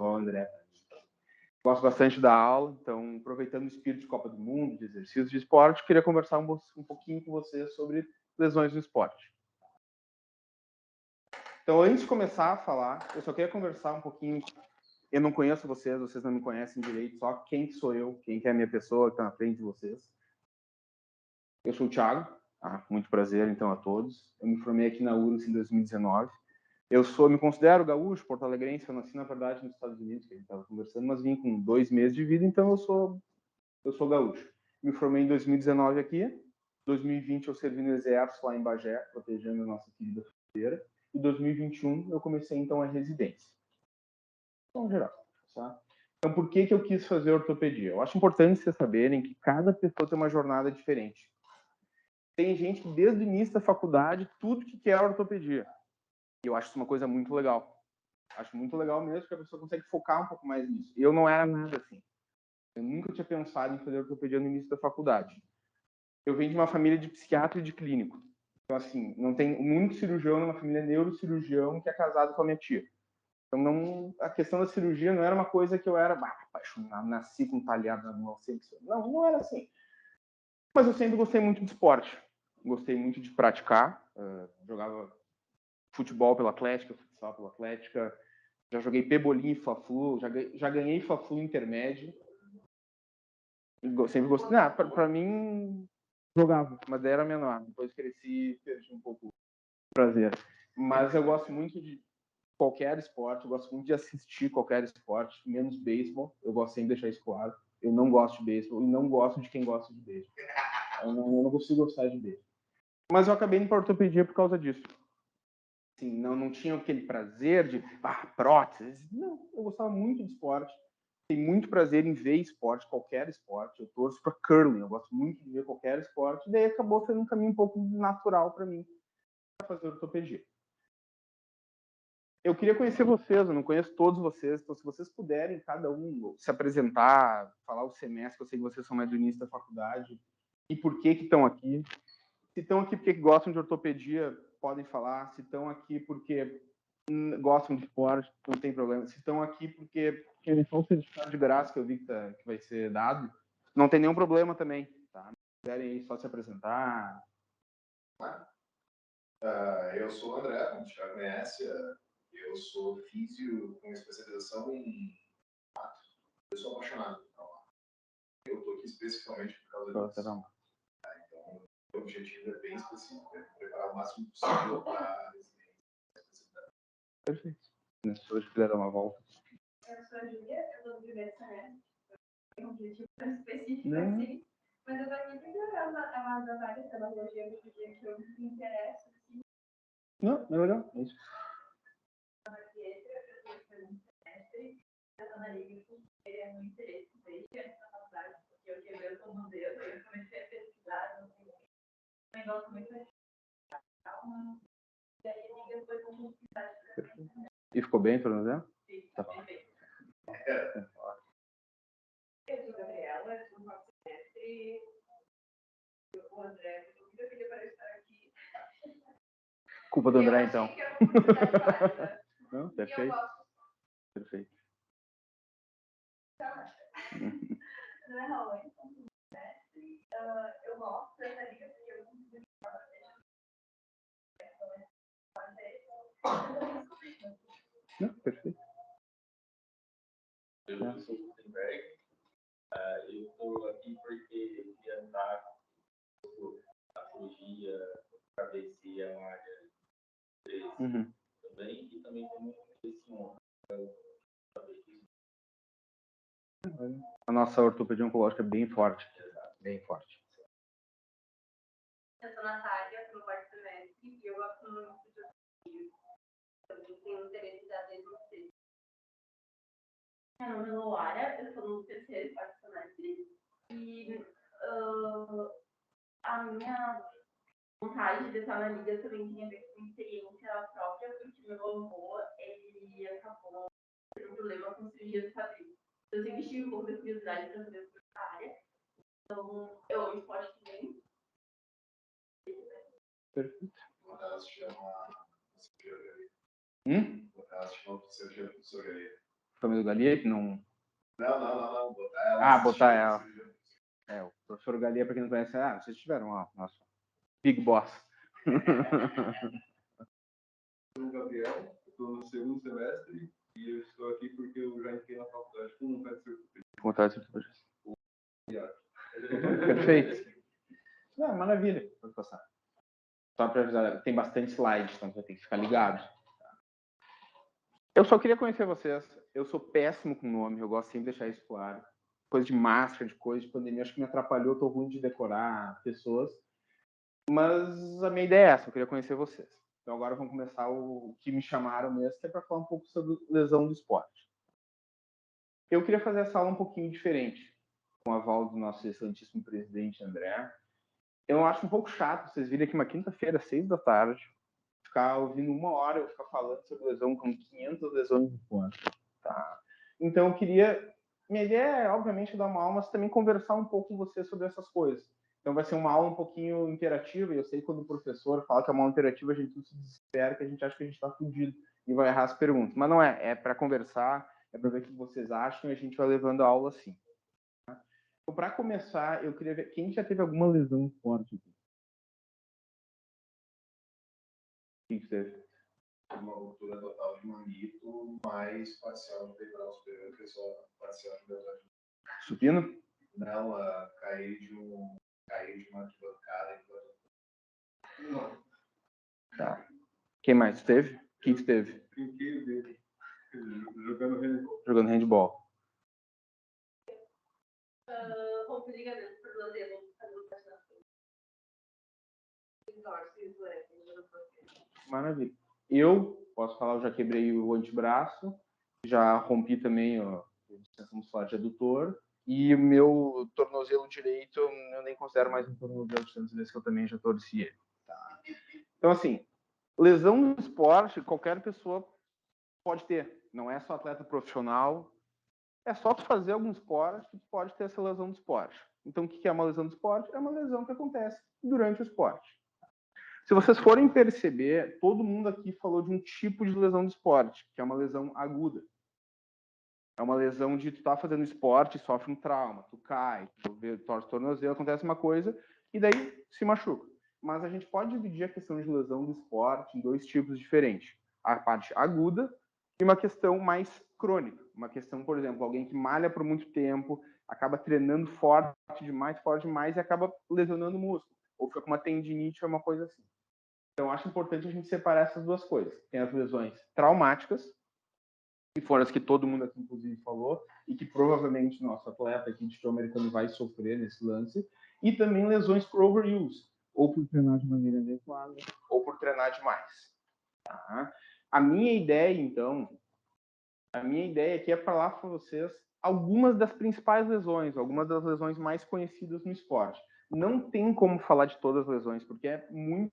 Sou o André. Gosto bastante da aula, então, aproveitando o espírito de Copa do Mundo, de exercício de esporte, queria conversar um pouquinho com vocês sobre lesões no esporte. Então, antes de começar a falar, eu só queria conversar um pouquinho. Eu não conheço vocês, vocês não me conhecem direito, só quem sou eu, quem que é a minha pessoa que está na frente de vocês. Eu sou o Thiago, muito prazer, então, a todos. Eu me formei aqui na URGS em 2019. Me considero gaúcho, porto-alegrense. Eu nasci, na verdade, nos Estados Unidos, que a gente estava conversando, mas vim com 2 meses de vida, então eu sou gaúcho. Me formei em 2019 aqui. Em 2020 eu servi no Exército lá em Bagé, protegendo a nossa querida fronteira. Em 2021 eu comecei, então, a residência. Então, geral, tá? Então, por que eu quis fazer ortopedia? Eu acho importante vocês saberem que cada pessoa tem uma jornada diferente. Tem gente que, desde o início da faculdade, tudo que quer é ortopedia. E eu acho isso uma coisa muito legal. Acho muito legal mesmo que a pessoa consegue focar um pouco mais nisso. Eu não era nada assim. Eu nunca tinha pensado em fazer ortopedia no início da faculdade. Eu venho de uma família de psiquiatra e de clínico. Então, assim, não tem um único cirurgião numa família neurocirurgião que é casado com a minha tia. Então, não, a questão da cirurgia não era uma coisa que eu era apaixonado, nasci com um talhado na mão. Não era assim. Mas eu sempre gostei muito de esporte. Gostei muito de praticar. Jogava futebol pela Atlética, futsal pela Atlética. Já joguei pebolim e fla-flu. Já ganhei fla-flu intermédio. Sempre gostei. Para mim, jogava, mas era menor. Depois cresci e perdi um pouco o prazer. Mas eu gosto muito de qualquer esporte, eu gosto muito de assistir qualquer esporte, menos beisebol. Eu gosto sempre de deixar isso claro. Eu não gosto de beisebol e não gosto de quem gosta de beisebol. Eu não consigo gostar de beisebol. Mas eu acabei indo para ortopedia por causa disso. Assim, não tinha aquele prazer de prótese. Não, eu gostava muito de esporte. Tenho muito prazer em ver esporte, qualquer esporte. Eu torço para curling, eu gosto muito de ver qualquer esporte. E daí acabou sendo um caminho um pouco natural para mim para fazer ortopedia. Eu queria conhecer vocês, eu não conheço todos vocês, então se vocês puderem, cada um, se apresentar, falar o semestre, que eu sei que vocês são mais do início da faculdade, e por que estão aqui. Se estão aqui porque gostam de ortopedia, podem falar. Se estão aqui porque gostam de esporte, não tem problema. Se estão aqui porque querem só um certificado de graça que eu vi que vai ser dado, não tem nenhum problema também, tá? Se quiserem só se apresentar. Eu sou o André, como você já conhece. Eu sou físio com especialização em mato. Eu sou apaixonado por trauma. Eu estou aqui especificamente por causa disso. Então, o objetivo é bem específico, é preparar o máximo possível para a residência. Perfeito. Se hoje quiser dar uma volta. Eu sou a Júlia, eu sou do primeiro semestre. Tem um objetivo específico assim. Mas eu tô aqui melhorando a das áreas de pedagogia que eu me interesso. Assim. Não, é legal. É isso. Eu tô na Liga porque é meu interesse desde antes da faculdade, porque eu quebrei o tornozelo e eu comecei a pesquisar. Também gosto muito de calma. E aí a Liga foi com publicidade. E ficou bem, pelo menos? Sim, tá bem. Eu sou a Gabriela, eu sou no quarto semestre. O André, eu pedi para estar aqui. Culpa do André, então. Não, perfeito. Perfeito. Não, eu gosto dessa liga porque eu consigo Não, perfeito. Eu sou o Gutenberg. Eu estou aqui porque eu queria andar a cirurgia, travessia, é uma área de interesse também, e também tem muito interesse em honra. A nossa ortopedia oncológica é bem forte. Bem forte. Eu sou Natália, estou no quarto semestre, e eu gosto muito de ortopedia. Eu tenho interesse já desde vocês. Meu nome é Luara, eu estou no terceiro e quarto semestre. E a minha vontade de estar na Liga também tinha a ver com experiência própria, porque meu avô, ele acabou tendo um problema com cirurgia do quadril. Eu sempre tive um pouco de curiosidade para saber sobre essa área. Então, eu amo esporte também. Perfeito. Uma delas chama cirurgia. Uma delas chama cirurgia. Família do Galia, que não... Não. Botar ela. Botar ela. O professor Galia, para quem não conhece, vocês tiveram, nosso Big Boss. Eu sou o Gabriel, estou no segundo semestre e eu estou aqui porque eu já entrei na faculdade com vontade de ser professor. Vontade de ser professor. Perfeito. Maravilha. Pode passar. Só para avisar, tem bastante slide, então você vai ter que ficar ligado. Eu só queria conhecer vocês. Eu sou péssimo com nome, eu gosto sempre de deixar isso claro. Coisa de máscara, de coisa de pandemia, acho que me atrapalhou, tô ruim de decorar pessoas. Mas a minha ideia é essa, eu queria conhecer vocês. Então agora vamos começar o que me chamaram mesmo, que é para falar um pouco sobre lesão do esporte. Eu queria fazer essa aula um pouquinho diferente, com o aval do nosso excelentíssimo presidente André. Eu acho um pouco chato vocês virem aqui uma quinta-feira, 6 da tarde, ficar ouvindo 1 hora eu ficar falando sobre lesão com 500 lesões no esporte. Tá? Então eu queria... Minha ideia é, obviamente, dar uma aula, mas também conversar um pouco com vocês sobre essas coisas. Então vai ser uma aula um pouquinho interativa, e eu sei que quando o professor fala que é uma aula interativa, a gente tudo se desespera, que a gente acha que a gente está fudido e vai errar as perguntas. Mas não é, é para conversar, é para ver o que vocês acham, e a gente vai levando a aula assim. Tá? Então, para começar, eu queria ver quem já teve alguma lesão forte aqui. O que teve? Uma ruptura total de manguito, mais parcial de peitoral superior, que é só parcial de deltoide. Supino? Não, cair de uma arquibancada e Tá. Quem mais teve? Quem teve? Trinquei dele, jogando handball. Jogando handball. Rompe ligamento por tornozelo. Maravilha. Eu posso falar, eu já quebrei o antebraço, já rompi também a extensão muscular de adutor, e o meu tornozelo direito eu nem considero mais um tornozelo de tantas vezes que eu também já torci ele. Tá? Então, assim, lesão no esporte, qualquer pessoa pode ter. Não é só atleta profissional. É só tu fazer algum esporte que tu pode ter essa lesão do esporte. Então, o que é uma lesão do esporte? É uma lesão que acontece durante o esporte. Se vocês forem perceber, todo mundo aqui falou de um tipo de lesão do esporte, que é uma lesão aguda. É uma lesão de tu tá fazendo esporte, sofre um trauma, tu cai, tu torce o tornozelo, acontece uma coisa, e daí se machuca. Mas a gente pode dividir a questão de lesão do esporte em 2 tipos diferentes. A parte aguda e uma questão mais crônica. Uma questão, por exemplo, alguém que malha por muito tempo, acaba treinando forte demais e acaba lesionando o músculo. Ou fica com uma tendinite ou uma coisa assim. Então, acho importante a gente separar essas 2 coisas. Tem as lesões traumáticas, que foram as que todo mundo aqui, inclusive, falou, e que provavelmente nosso atleta aqui de futebol americano vai sofrer nesse lance, e também lesões por overuse, ou por treinar de maneira adequada, ou por treinar demais. Tá? A minha ideia, então, aqui é falar para vocês algumas das principais lesões, algumas das lesões mais conhecidas no esporte. Não tem como falar de todas as lesões, porque é muito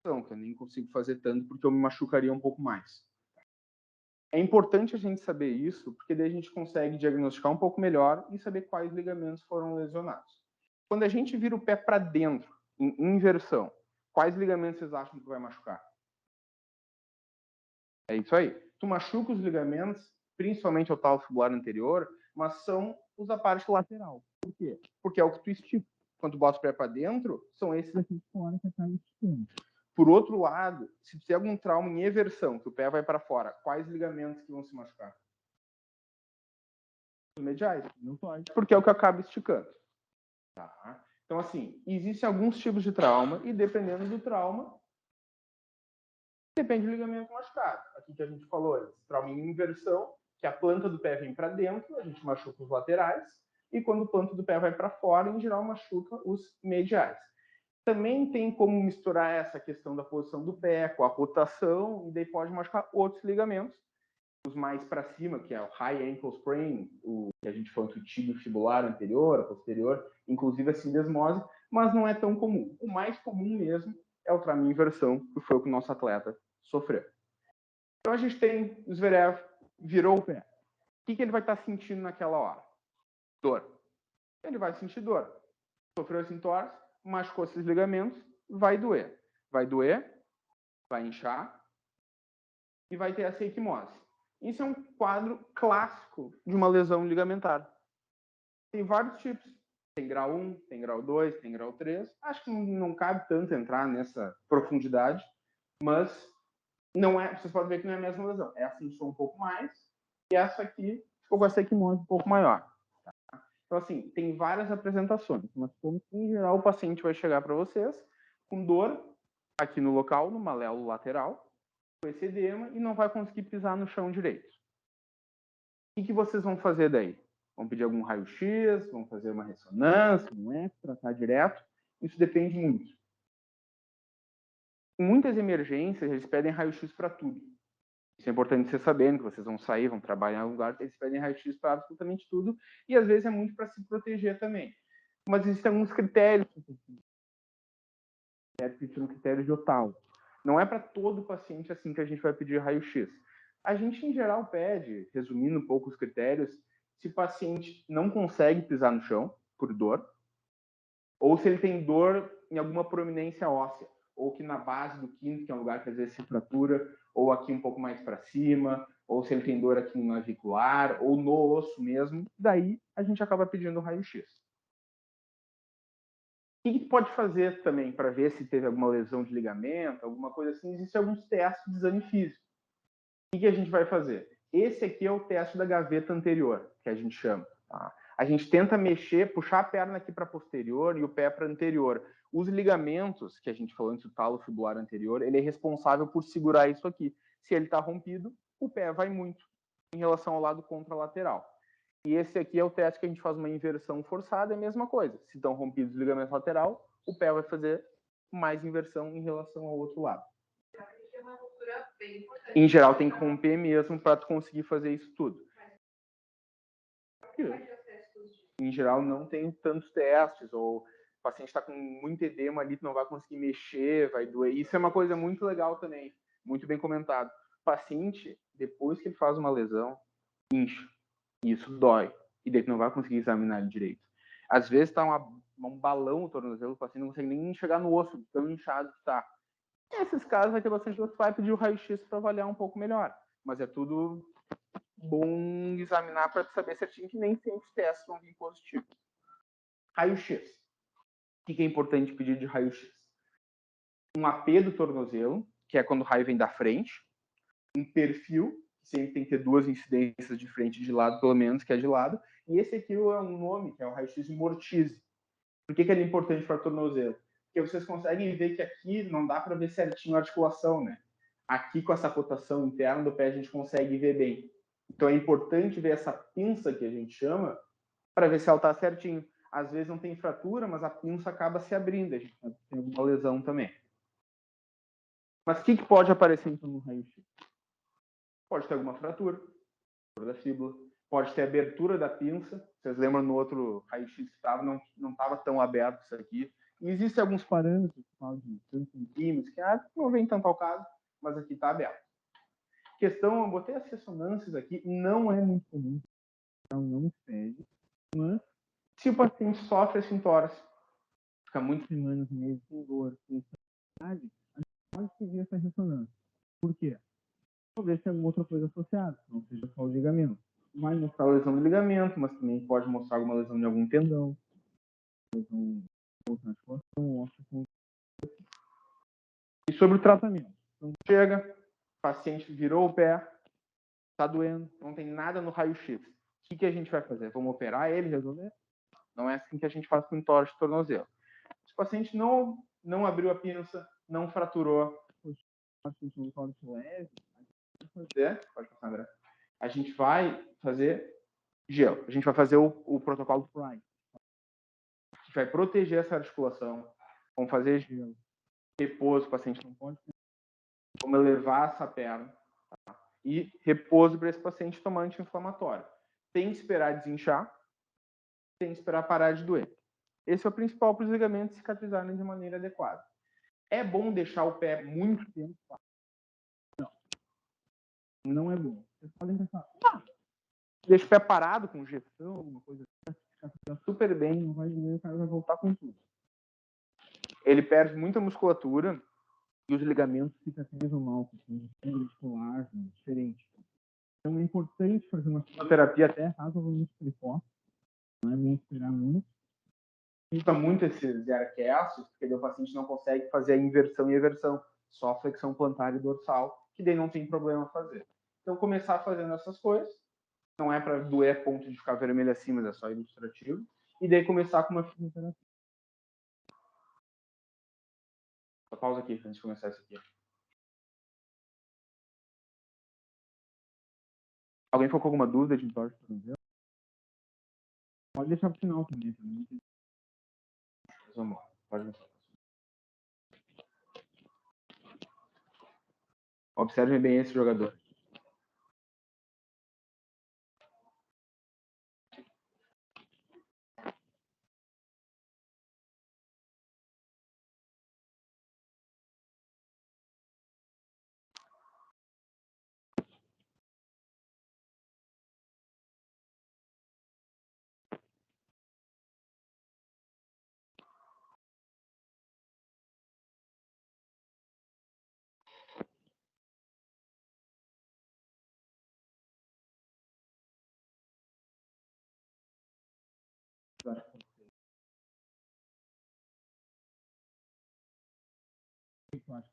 que eu nem consigo fazer tanto porque eu me machucaria um pouco mais. É importante a gente saber isso, porque daí a gente consegue diagnosticar um pouco melhor e saber quais ligamentos foram lesionados. Quando a gente vira o pé para dentro, em inversão, quais ligamentos vocês acham que vai machucar? É isso aí. Tu machuca os ligamentos, principalmente o talo fibular anterior, mas são os da parte lateral. Por quê? Porque é o que tu estica. Quando tu bota o pé para dentro, são esses aqui de fora que acabam esticando. Por outro lado, se tem algum trauma em eversão, que o pé vai para fora, quais ligamentos que vão se machucar? Os mediais. Não pode. Porque é o que acaba esticando. Tá? Então, assim, existem alguns tipos de trauma e dependendo do trauma, depende do ligamento machucado. Aqui que a gente falou, esse trauma em inversão, que a planta do pé vem para dentro, a gente machuca os laterais, e quando a planta do pé vai para fora, em geral machuca os mediais. Também tem como misturar essa questão da posição do pé com a rotação, e daí pode machucar outros ligamentos, os mais para cima, que é o high ankle sprain, o que a gente falou do tíbio fibular anterior, posterior, inclusive a sindesmose, mas não é tão comum. O mais comum mesmo é o trauma em inversão, que foi o que o nosso atleta sofreu. Então a gente tem o Zverev, virou o pé. O que ele vai estar sentindo naquela hora? Dor. Ele vai sentir dor. Sofreu esse entorse, machucou esses ligamentos, vai doer. Vai doer, vai inchar e vai ter essa equimose. Isso é um quadro clássico de uma lesão ligamentar. Tem vários tipos. Tem grau 1, tem grau 2, tem grau 3. Acho que não cabe tanto entrar nessa profundidade, mas não é, vocês podem ver que não é a mesma lesão. Essa inchou um pouco mais e essa aqui ficou com essa equimose um pouco maior. Tá? Então, assim, tem várias apresentações, mas como em geral o paciente vai chegar para vocês com dor aqui no local, no malelo lateral, com esse edema e não vai conseguir pisar no chão direito. O que vocês vão fazer daí? Vão pedir algum raio-x, vão fazer uma ressonância, um eco, tratar direto? Isso depende muito. Em muitas emergências, eles pedem raio-x para tudo. Isso é importante você sabendo que vocês vão sair, vão trabalhar em algum lugar, eles pedem raio-x para absolutamente tudo, e às vezes é muito para se proteger também. Mas existem alguns critérios. Critérios de Ottawa. Não é para todo paciente assim que a gente vai pedir raio-x. A gente, em geral, pede, resumindo um pouco os critérios, se o paciente não consegue pisar no chão por dor, ou se ele tem dor em alguma prominência óssea, ou que na base do quinto, que é um lugar que às vezes se fratura, ou aqui um pouco mais para cima, ou se ele tem dor aqui no navicular, ou no osso mesmo, daí a gente acaba pedindo raio-x. O que pode fazer também para ver se teve alguma lesão de ligamento, alguma coisa assim? Existem alguns testes de exame físico. O que a gente vai fazer? Esse aqui é o teste da gaveta anterior, que a gente chama. Tá? A gente tenta mexer, puxar a perna aqui para posterior e o pé para anterior. Os ligamentos, que a gente falou antes, o talo fibular anterior, ele é responsável por segurar isso aqui. Se ele está rompido, o pé vai muito em relação ao lado contralateral. E esse aqui é o teste que a gente faz uma inversão forçada, é a mesma coisa. Se estão rompidos os ligamentos lateral, o pé vai fazer mais inversão em relação ao outro lado. Em geral, tem que romper mesmo para tu conseguir fazer isso tudo. Em geral, não tem tantos testes, ou o paciente está com muito edema ali, tu não vai conseguir mexer, vai doer. Isso é uma coisa muito legal também, muito bem comentado. O paciente, depois que ele faz uma lesão, incha. Isso dói. E daí tu não vai conseguir examinar ele direito. Às vezes tá um balão o tornozelo, o paciente não consegue nem chegar no osso, tão inchado que tá. Nesses casos vai ter bastante dor, tu vai pedir o raio-x para avaliar um pouco melhor. Mas é tudo bom examinar para saber certinho que nem sempre os testes vão vir positivos. Raio-x. O que é importante pedir de raio-x? Um AP do tornozelo, que é quando o raio vem da frente. Um perfil, que sempre tem que ter duas incidências de frente e de lado, pelo menos, que é de lado. E esse aqui é um nome, que é o raio-x de Mortise. Por que ele é importante para o tornozelo? Porque vocês conseguem ver que aqui não dá para ver certinho a articulação, né? Aqui, com essa rotação interna do pé, a gente consegue ver bem. Então, é importante ver essa pinça, que a gente chama, para ver se ela está certinho. Às vezes não tem fratura, mas a pinça acaba se abrindo. A gente tem uma lesão também. Mas o que pode aparecer, então, no raio-x? Pode ter alguma fratura da fíbula, pode ter abertura da pinça. Vocês lembram no outro raio-x que estava, não estava tão aberto isso aqui, E existem alguns parâmetros que falam de tantos centímetros, que não vem tanto ao caso, mas aqui está aberto. Questão, eu botei as ressonâncias aqui, não é muito comum, então não excede, mas se o paciente sofre assintorse, fica muitas semanas, meses com dor, sem estabilidade, a gente pode seguir essa ressonância. Por quê? Talvez tenha alguma outra coisa associada, não seja só o ligamento. Vai mostrar a lesão do ligamento, mas também pode mostrar alguma lesão de algum tendão, lesão de articulação, e sobre o tratamento. Então, chega, o paciente virou o pé, está doendo, não tem nada no raio-x. O que a gente vai fazer? Vamos operar ele, resolver? Não é assim que a gente faz com entorse de tornozelo. Se o paciente não abriu a pinça, não fraturou, um entorse leve, pode passar, André. A gente vai fazer gelo. A gente vai fazer o protocolo Prime. A gente vai proteger essa articulação. Vamos fazer gelo. Repouso, o paciente não pode. Vamos elevar essa perna. Tá? E repouso para esse paciente tomar anti-inflamatório. Tem que esperar desinchar. Tem que esperar parar de doer. Esse é o principal para os ligamentos cicatrizarem de maneira adequada. É bom deixar o pé muito tempo? Não. Não é bom. Vocês podem pensar, deixa o pé parado com gestão, alguma coisa assim, fica super bem, não vai doer, o cara vai voltar com tudo. Ele perde muita musculatura e os ligamentos cicatrizam mal, com muscular, diferente. Então é importante fazer uma fisioterapia até razoavelmente precoce, não é bom esperar muito. Usa muito esses arqueaços, porque o paciente não consegue fazer a inversão e eversão, só a flexão plantar e dorsal, que daí não tem problema fazer. Então começar fazendo essas coisas, não é para doer a ponto de ficar vermelho assim, mas é só ilustrativo. E daí começar com uma fisioterapia. Só pausa aqui antes de começar isso aqui. Alguém ficou com alguma dúvida de entorse de tornozelo? Pode deixar para o final também. Vamos lá. Pode deixar. Observem bem esse jogador. Eu acho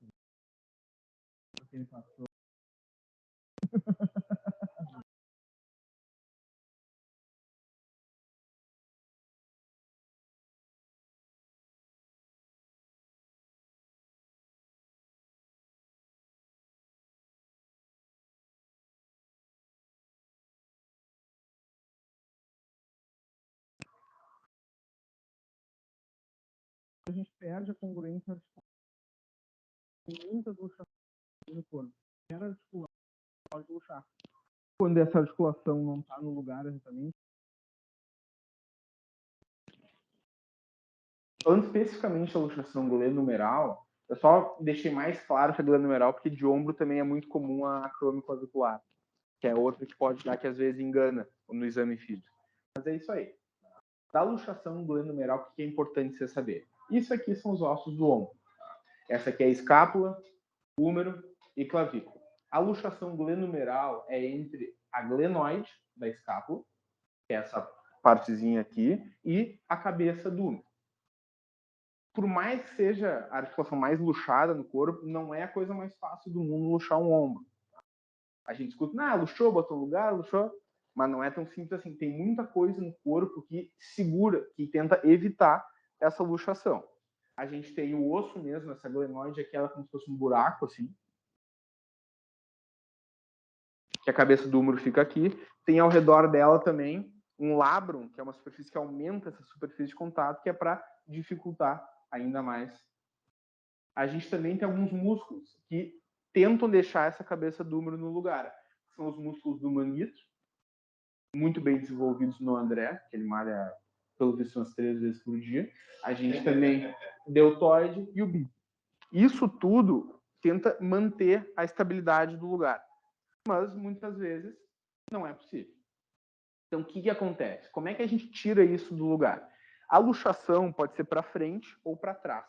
que ele passou. A gente perde a congruência articular. Tem muitas luxações no corpo. Era articular, pode luxar. Quando essa articulação não está no lugar exatamente. Falando especificamente da luxação glenohumeral, eu só deixei mais claro que a glenohumeral, porque de ombro também é muito comum a acromioclavicular, que é outra que pode dar que às vezes engana no exame físico. Mas é isso aí. Da luxação glenohumeral, o que é importante você saber? Isso aqui são os ossos do ombro. Essa aqui é a escápula, húmero e clavícula. A luxação glenohumeral é entre a glenoide da escápula, que é essa partezinha aqui, e a cabeça do húmero. Por mais que seja a articulação mais luxada no corpo, não é a coisa mais fácil do mundo luxar um ombro. A gente escuta, luxou, botou lugar, luxou, mas não é tão simples assim. Tem muita coisa no corpo que segura, que tenta evitar essa luxação. A gente tem o osso mesmo, essa glenoide, aquela como se fosse um buraco, assim. Que a cabeça do húmero fica aqui. Tem ao redor dela também um labrum, que é uma superfície que aumenta essa superfície de contato, que é para dificultar ainda mais. A gente também tem alguns músculos que tentam deixar essa cabeça do húmero no lugar. São os músculos do manguito, muito bem desenvolvidos no André, que ele malha pelo visto umas 3 vezes por dia. A gente também deltoide e o bico. Isso tudo tenta manter a estabilidade do lugar, mas muitas vezes não é possível. Então, o que acontece? Como é que a gente tira isso do lugar? A luxação pode ser para frente ou para trás.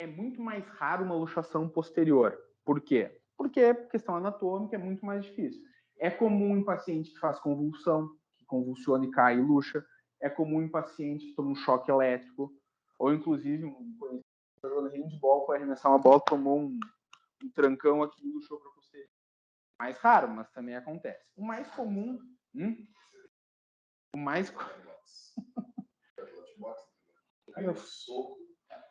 É muito mais raro uma luxação posterior. Por quê? Porque a questão anatômica é muito mais difícil. É comum em paciente que faz convulsão, que convulsiona e cai e luxa. É comum em paciente que toma um choque elétrico. Ou, inclusive, um jogador de handball foi arremessar uma bola, tomou um trancão aqui e luxou para posterior. Mais raro, mas também acontece. O mais comum... O mais... soco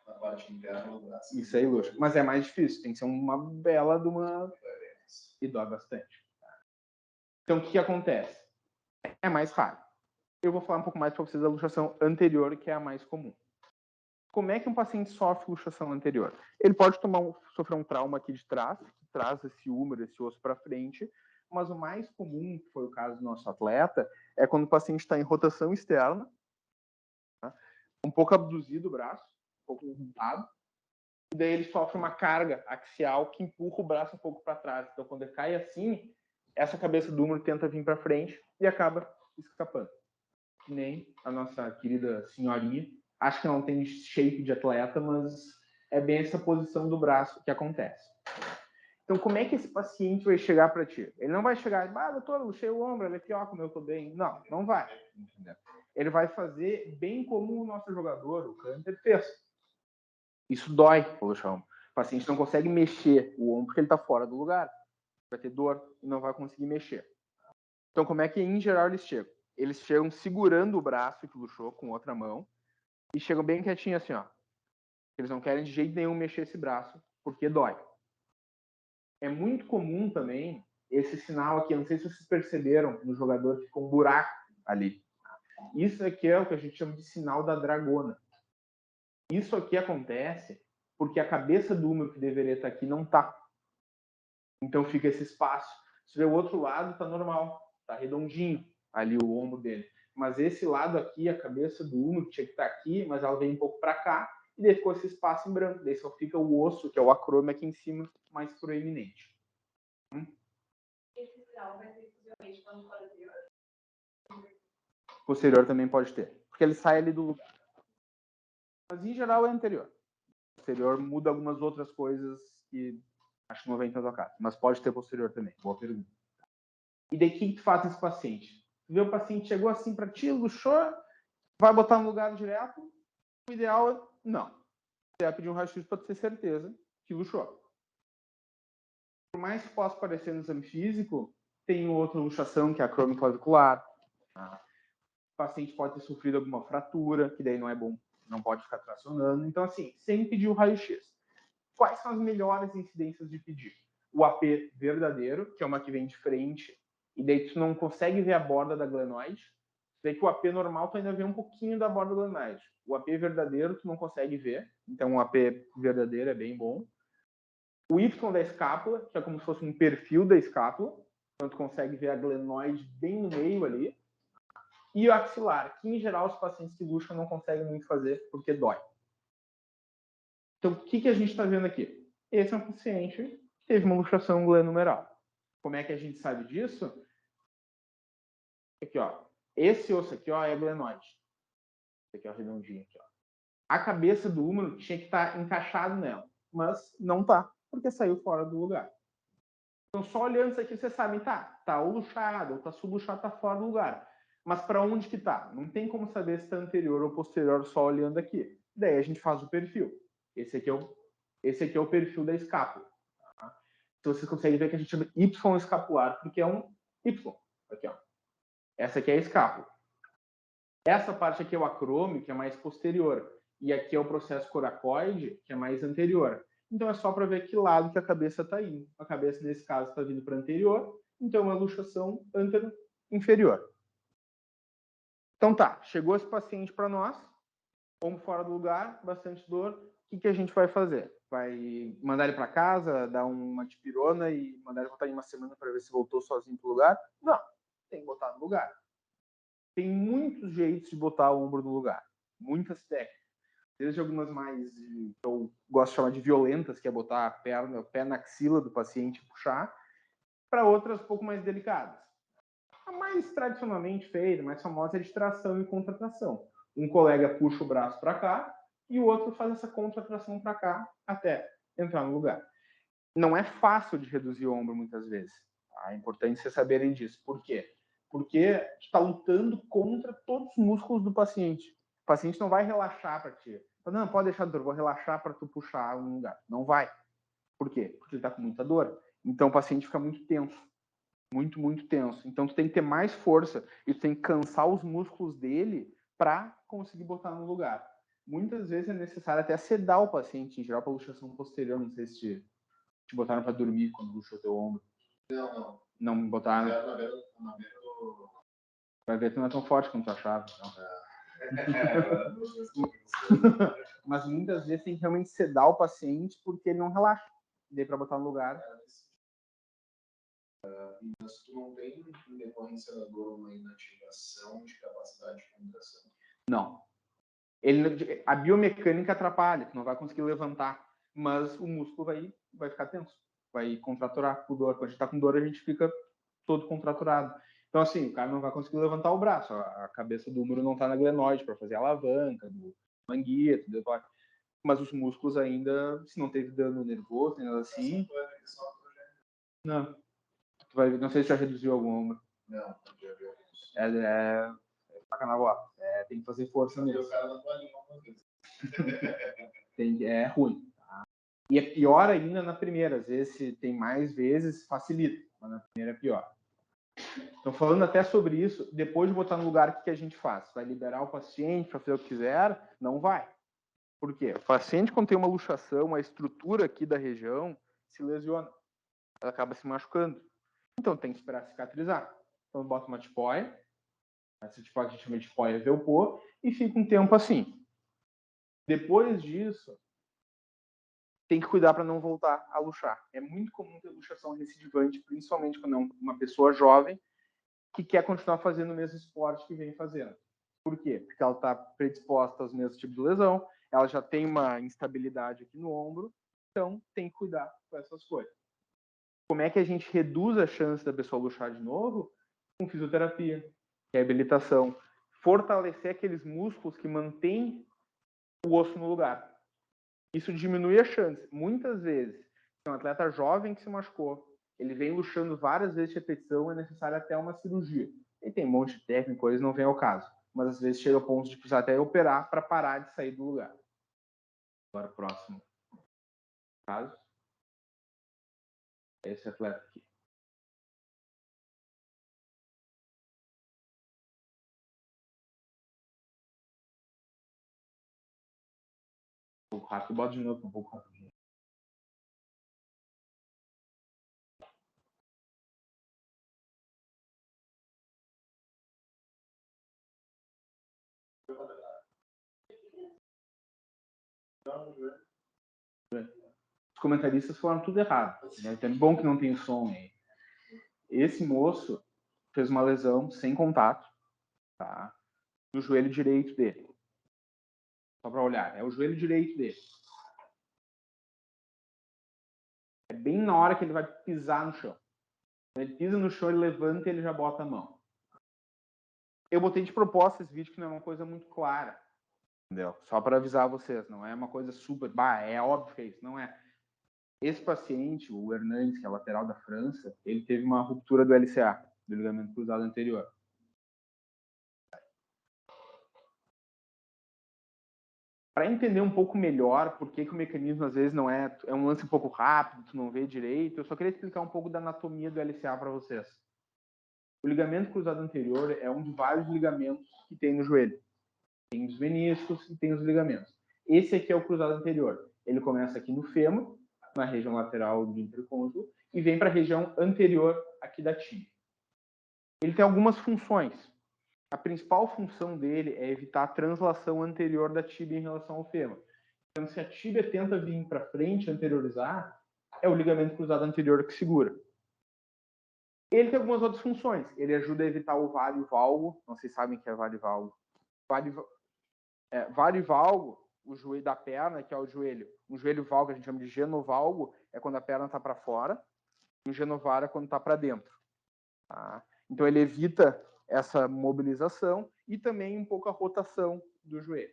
na parte interna do braço. Isso aí, luxa. Mas é mais difícil. Tem que ser uma bela de uma... E dói bastante. Então, o que acontece? É mais raro. Eu vou falar um pouco mais para vocês da luxação anterior, que é a mais comum. Como é que um paciente sofre luxação anterior? Ele pode sofrer um trauma aqui de trás, que traz esse húmero, esse osso para frente, mas o mais comum, que foi o caso do nosso atleta, é quando o paciente está em rotação externa, tá? Um pouco abduzido o braço, um pouco levantado, e daí ele sofre uma carga axial que empurra o braço um pouco para trás. Então, quando ele cai assim, essa cabeça do húmero tenta vir para frente e acaba escapando. Que nem a nossa querida senhorinha. Acho que não tem shape de atleta, mas é bem essa posição do braço que acontece. Então, como é que esse paciente vai chegar para ti? Ele não vai chegar, doutor, eu luxei o ombro, olha aqui, ó, como eu tô bem. Não, não vai. Entendeu? Ele vai fazer bem como o nosso jogador, o Canter, fez. Isso dói, o luxar. O paciente não consegue mexer o ombro porque ele está fora do lugar. Vai ter dor e não vai conseguir mexer. Então, como é que, em geral, eles chegam? Eles chegam segurando o braço que luxou com outra mão e chegam bem quietinho assim, ó. Eles não querem de jeito nenhum mexer esse braço porque dói. É muito comum também esse sinal aqui, eu não sei se vocês perceberam no jogador que ficou um buraco ali. Isso aqui é o que a gente chama de sinal da dragona. Isso aqui acontece porque a cabeça do húmero que deveria estar aqui não está. Então fica esse espaço. Se vê o outro lado, tá normal, tá redondinho ali o ombro dele. Mas esse lado aqui, a cabeça do húmero, tinha que estar aqui, mas ela vem um pouco para cá, e daí ficou esse espaço em branco. Daí só fica o osso, que é o acrômio aqui em cima, mais proeminente. Esse sinal vai ser possivelmente quando posterior? Posterior também pode ter, porque ele sai ali do lugar. Mas em geral é anterior. Posterior muda algumas outras coisas que acho que não vem tanto a caso, mas pode ter posterior também. Boa pergunta. E daí o que tu faz esse paciente? Tu vê o paciente chegou assim para ti, luxou, vai botar no lugar direto? O ideal é não. Você vai pedir um raio-x para ter certeza que luxou. Por mais que possa parecer no exame físico, tem outra luxação, que é a cromoclavicular. O paciente pode ter sofrido alguma fratura, que daí não é bom, não pode ficar tracionando. Então, assim, sem pedir o raio-x. Quais são as melhores incidências de pedir? O AP verdadeiro, que é uma que vem de frente, e daí tu não consegue ver a borda da glenoide. Daí que o AP normal tu ainda vê um pouquinho da borda da glenoide. O AP verdadeiro tu não consegue ver, então o AP verdadeiro é bem bom. O Y da escápula, que é como se fosse um perfil da escápula, então tu consegue ver a glenoide bem no meio ali. E o axilar, que em geral os pacientes que luxam não conseguem muito fazer porque dói. Então, o que a gente está vendo aqui? Esse é um paciente que teve uma luxação glenomeral. Como é que a gente sabe disso? Aqui, ó. Esse osso aqui, ó, é a glenoide. Esse aqui é o redondinho aqui, ó. A cabeça do húmero tinha que estar encaixado nela, mas não tá, porque saiu fora do lugar. Então, só olhando isso aqui, você sabe, tá luxado, ou tá subluxado, tá fora do lugar. Mas para onde que tá? Não tem como saber se tá anterior ou posterior só olhando aqui. Daí a gente faz o perfil. Esse aqui é o perfil da escápula. Tá? Então vocês conseguem ver que a gente chama Y escapular, porque é um Y. Aqui, ó. Essa aqui é a escápula. Essa parte aqui é o acrômio, que é mais posterior. E aqui é o processo coracoide, que é mais anterior. Então é só para ver que lado que a cabeça está indo. A cabeça, nesse caso, está vindo para anterior, então é uma luxação antero-inferior. Então tá, chegou esse paciente para nós, fomos fora do lugar, bastante dor, o que a gente vai fazer? Vai mandar ele para casa, dar uma dipirona e mandar ele voltar em uma semana para ver se voltou sozinho para o lugar? Não, tem que botar no lugar. Tem muitos jeitos de botar o ombro no lugar. Muitas técnicas. Desde algumas mais, que eu gosto de chamar de violentas, que é botar o pé na axila do paciente e puxar, para outras um pouco mais delicadas. A mais tradicionalmente feita, mais famosa, é de tração e contratração. Um colega puxa o braço para cá e o outro faz essa contratração para cá até entrar no lugar. Não é fácil de reduzir o ombro muitas vezes. Tá? É importante vocês saberem disso. Por quê? Porque tu está lutando contra todos os músculos do paciente. O paciente não vai relaxar para ti. Não, pode deixar, doutor, vou relaxar para tu puxar um lugar. Não vai. Por quê? Porque ele está com muita dor. Então o paciente fica muito tenso. Muito, muito tenso. Então tu tem que ter mais força e tu tem que cansar os músculos dele para conseguir botar no lugar. Muitas vezes é necessário até sedar o paciente, em geral para luxação posterior. Não sei se te botaram para dormir quando luxou teu ombro. Não. Não botaram? Na beira do... Vai ver que não é tão forte quanto tu achava. Mas muitas vezes tem que realmente sedar o paciente porque ele não relaxa. Daí para botar no lugar. Mas tu não tem, em decorrência da dor, uma inativação de capacidade de contração? Não. A biomecânica atrapalha, tu não vai conseguir levantar, mas o músculo vai ficar tenso, vai contraturar com dor. Quando a gente tá com dor, a gente fica todo contraturado. Então, assim, o cara não vai conseguir levantar o braço, a cabeça do húmero não tá na glenoide para fazer a alavanca, do mangueto, do... mas os músculos ainda, se não teve dano nervoso, nem nada assim... Não. Tu vai, não sei se já reduziu algum ombro. Não, já viu. É sacanagem. Tem que fazer força mesmo. O cara não pode alguma coisa. É ruim. Tá? E é pior ainda na primeira. Às vezes, se tem mais vezes, facilita. Mas na primeira é pior. Então, falando até sobre isso, depois de botar no lugar, o que a gente faz? Vai liberar o paciente para fazer o que quiser? Não vai. Por quê? O paciente, quando tem uma luxação, a estrutura aqui da região se lesiona. Ela acaba se machucando. Então, tem que esperar cicatrizar. Então, bota uma tipóia. Essa tipóia que a gente chama de tipóia Velpô. E fica um tempo assim. Depois disso, tem que cuidar para não voltar a luxar. É muito comum ter luxação recidivante, principalmente quando é uma pessoa jovem que quer continuar fazendo o mesmo esporte que vem fazendo. Por quê? Porque ela está predisposta aos mesmos tipos de lesão, ela já tem uma instabilidade aqui no ombro, então tem que cuidar com essas coisas. Como é que a gente reduz a chance da pessoa luxar de novo? Com fisioterapia, reabilitação, fortalecer aqueles músculos que mantêm o osso no lugar. Isso diminui a chance. Muitas vezes, se um atleta jovem que se machucou, ele vem luxando várias vezes de repetição, é necessário até uma cirurgia. E tem um monte de técnico, coisas não vem ao caso. Mas às vezes chega ao ponto de precisar até operar para parar de sair do lugar. Agora, próximo caso. Esse atleta aqui. Um pouco rápido, bota de novo um pouco rapidinho. Os comentaristas falaram tudo errado. Né? Então é bom que não tem som aí. Esse moço fez uma lesão sem contato, tá? No joelho direito dele. Só para olhar, é o joelho direito dele. É bem na hora que ele vai pisar no chão. Quando ele pisa no chão, ele levanta e ele já bota a mão. Eu botei de propósito esse vídeo que não é uma coisa muito clara. Entendeu? Só para avisar vocês, não é uma coisa super... é óbvio que é isso, não é. Esse paciente, o Hernandes, que é lateral da França, ele teve uma ruptura do LCA, do ligamento cruzado anterior. Para entender um pouco melhor por que o mecanismo às vezes não é um lance um pouco rápido, tu não vê direito, eu só queria explicar um pouco da anatomia do LCA para vocês. O ligamento cruzado anterior é um de vários ligamentos que tem no joelho. Tem os meniscos e tem os ligamentos. Esse aqui é o cruzado anterior. Ele começa aqui no fêmur, na região lateral do intercôndilo, e vem para a região anterior aqui da tíbia. Ele tem algumas funções. A principal função dele é evitar a translação anterior da tíbia em relação ao fêmur. Então, se a tíbia tenta vir para frente, anteriorizar, é o ligamento cruzado anterior que segura. Ele tem algumas outras funções. Ele ajuda a evitar o vário-valgo. Não sei se sabem o que é vário-valgo. Vário-valgo, o joelho da perna, que é o joelho. Um joelho-valgo, a gente chama de genovalgo, é quando a perna está para fora. E o genovar é quando está para dentro. Tá? Então, ele evita essa mobilização e também um pouco a rotação do joelho.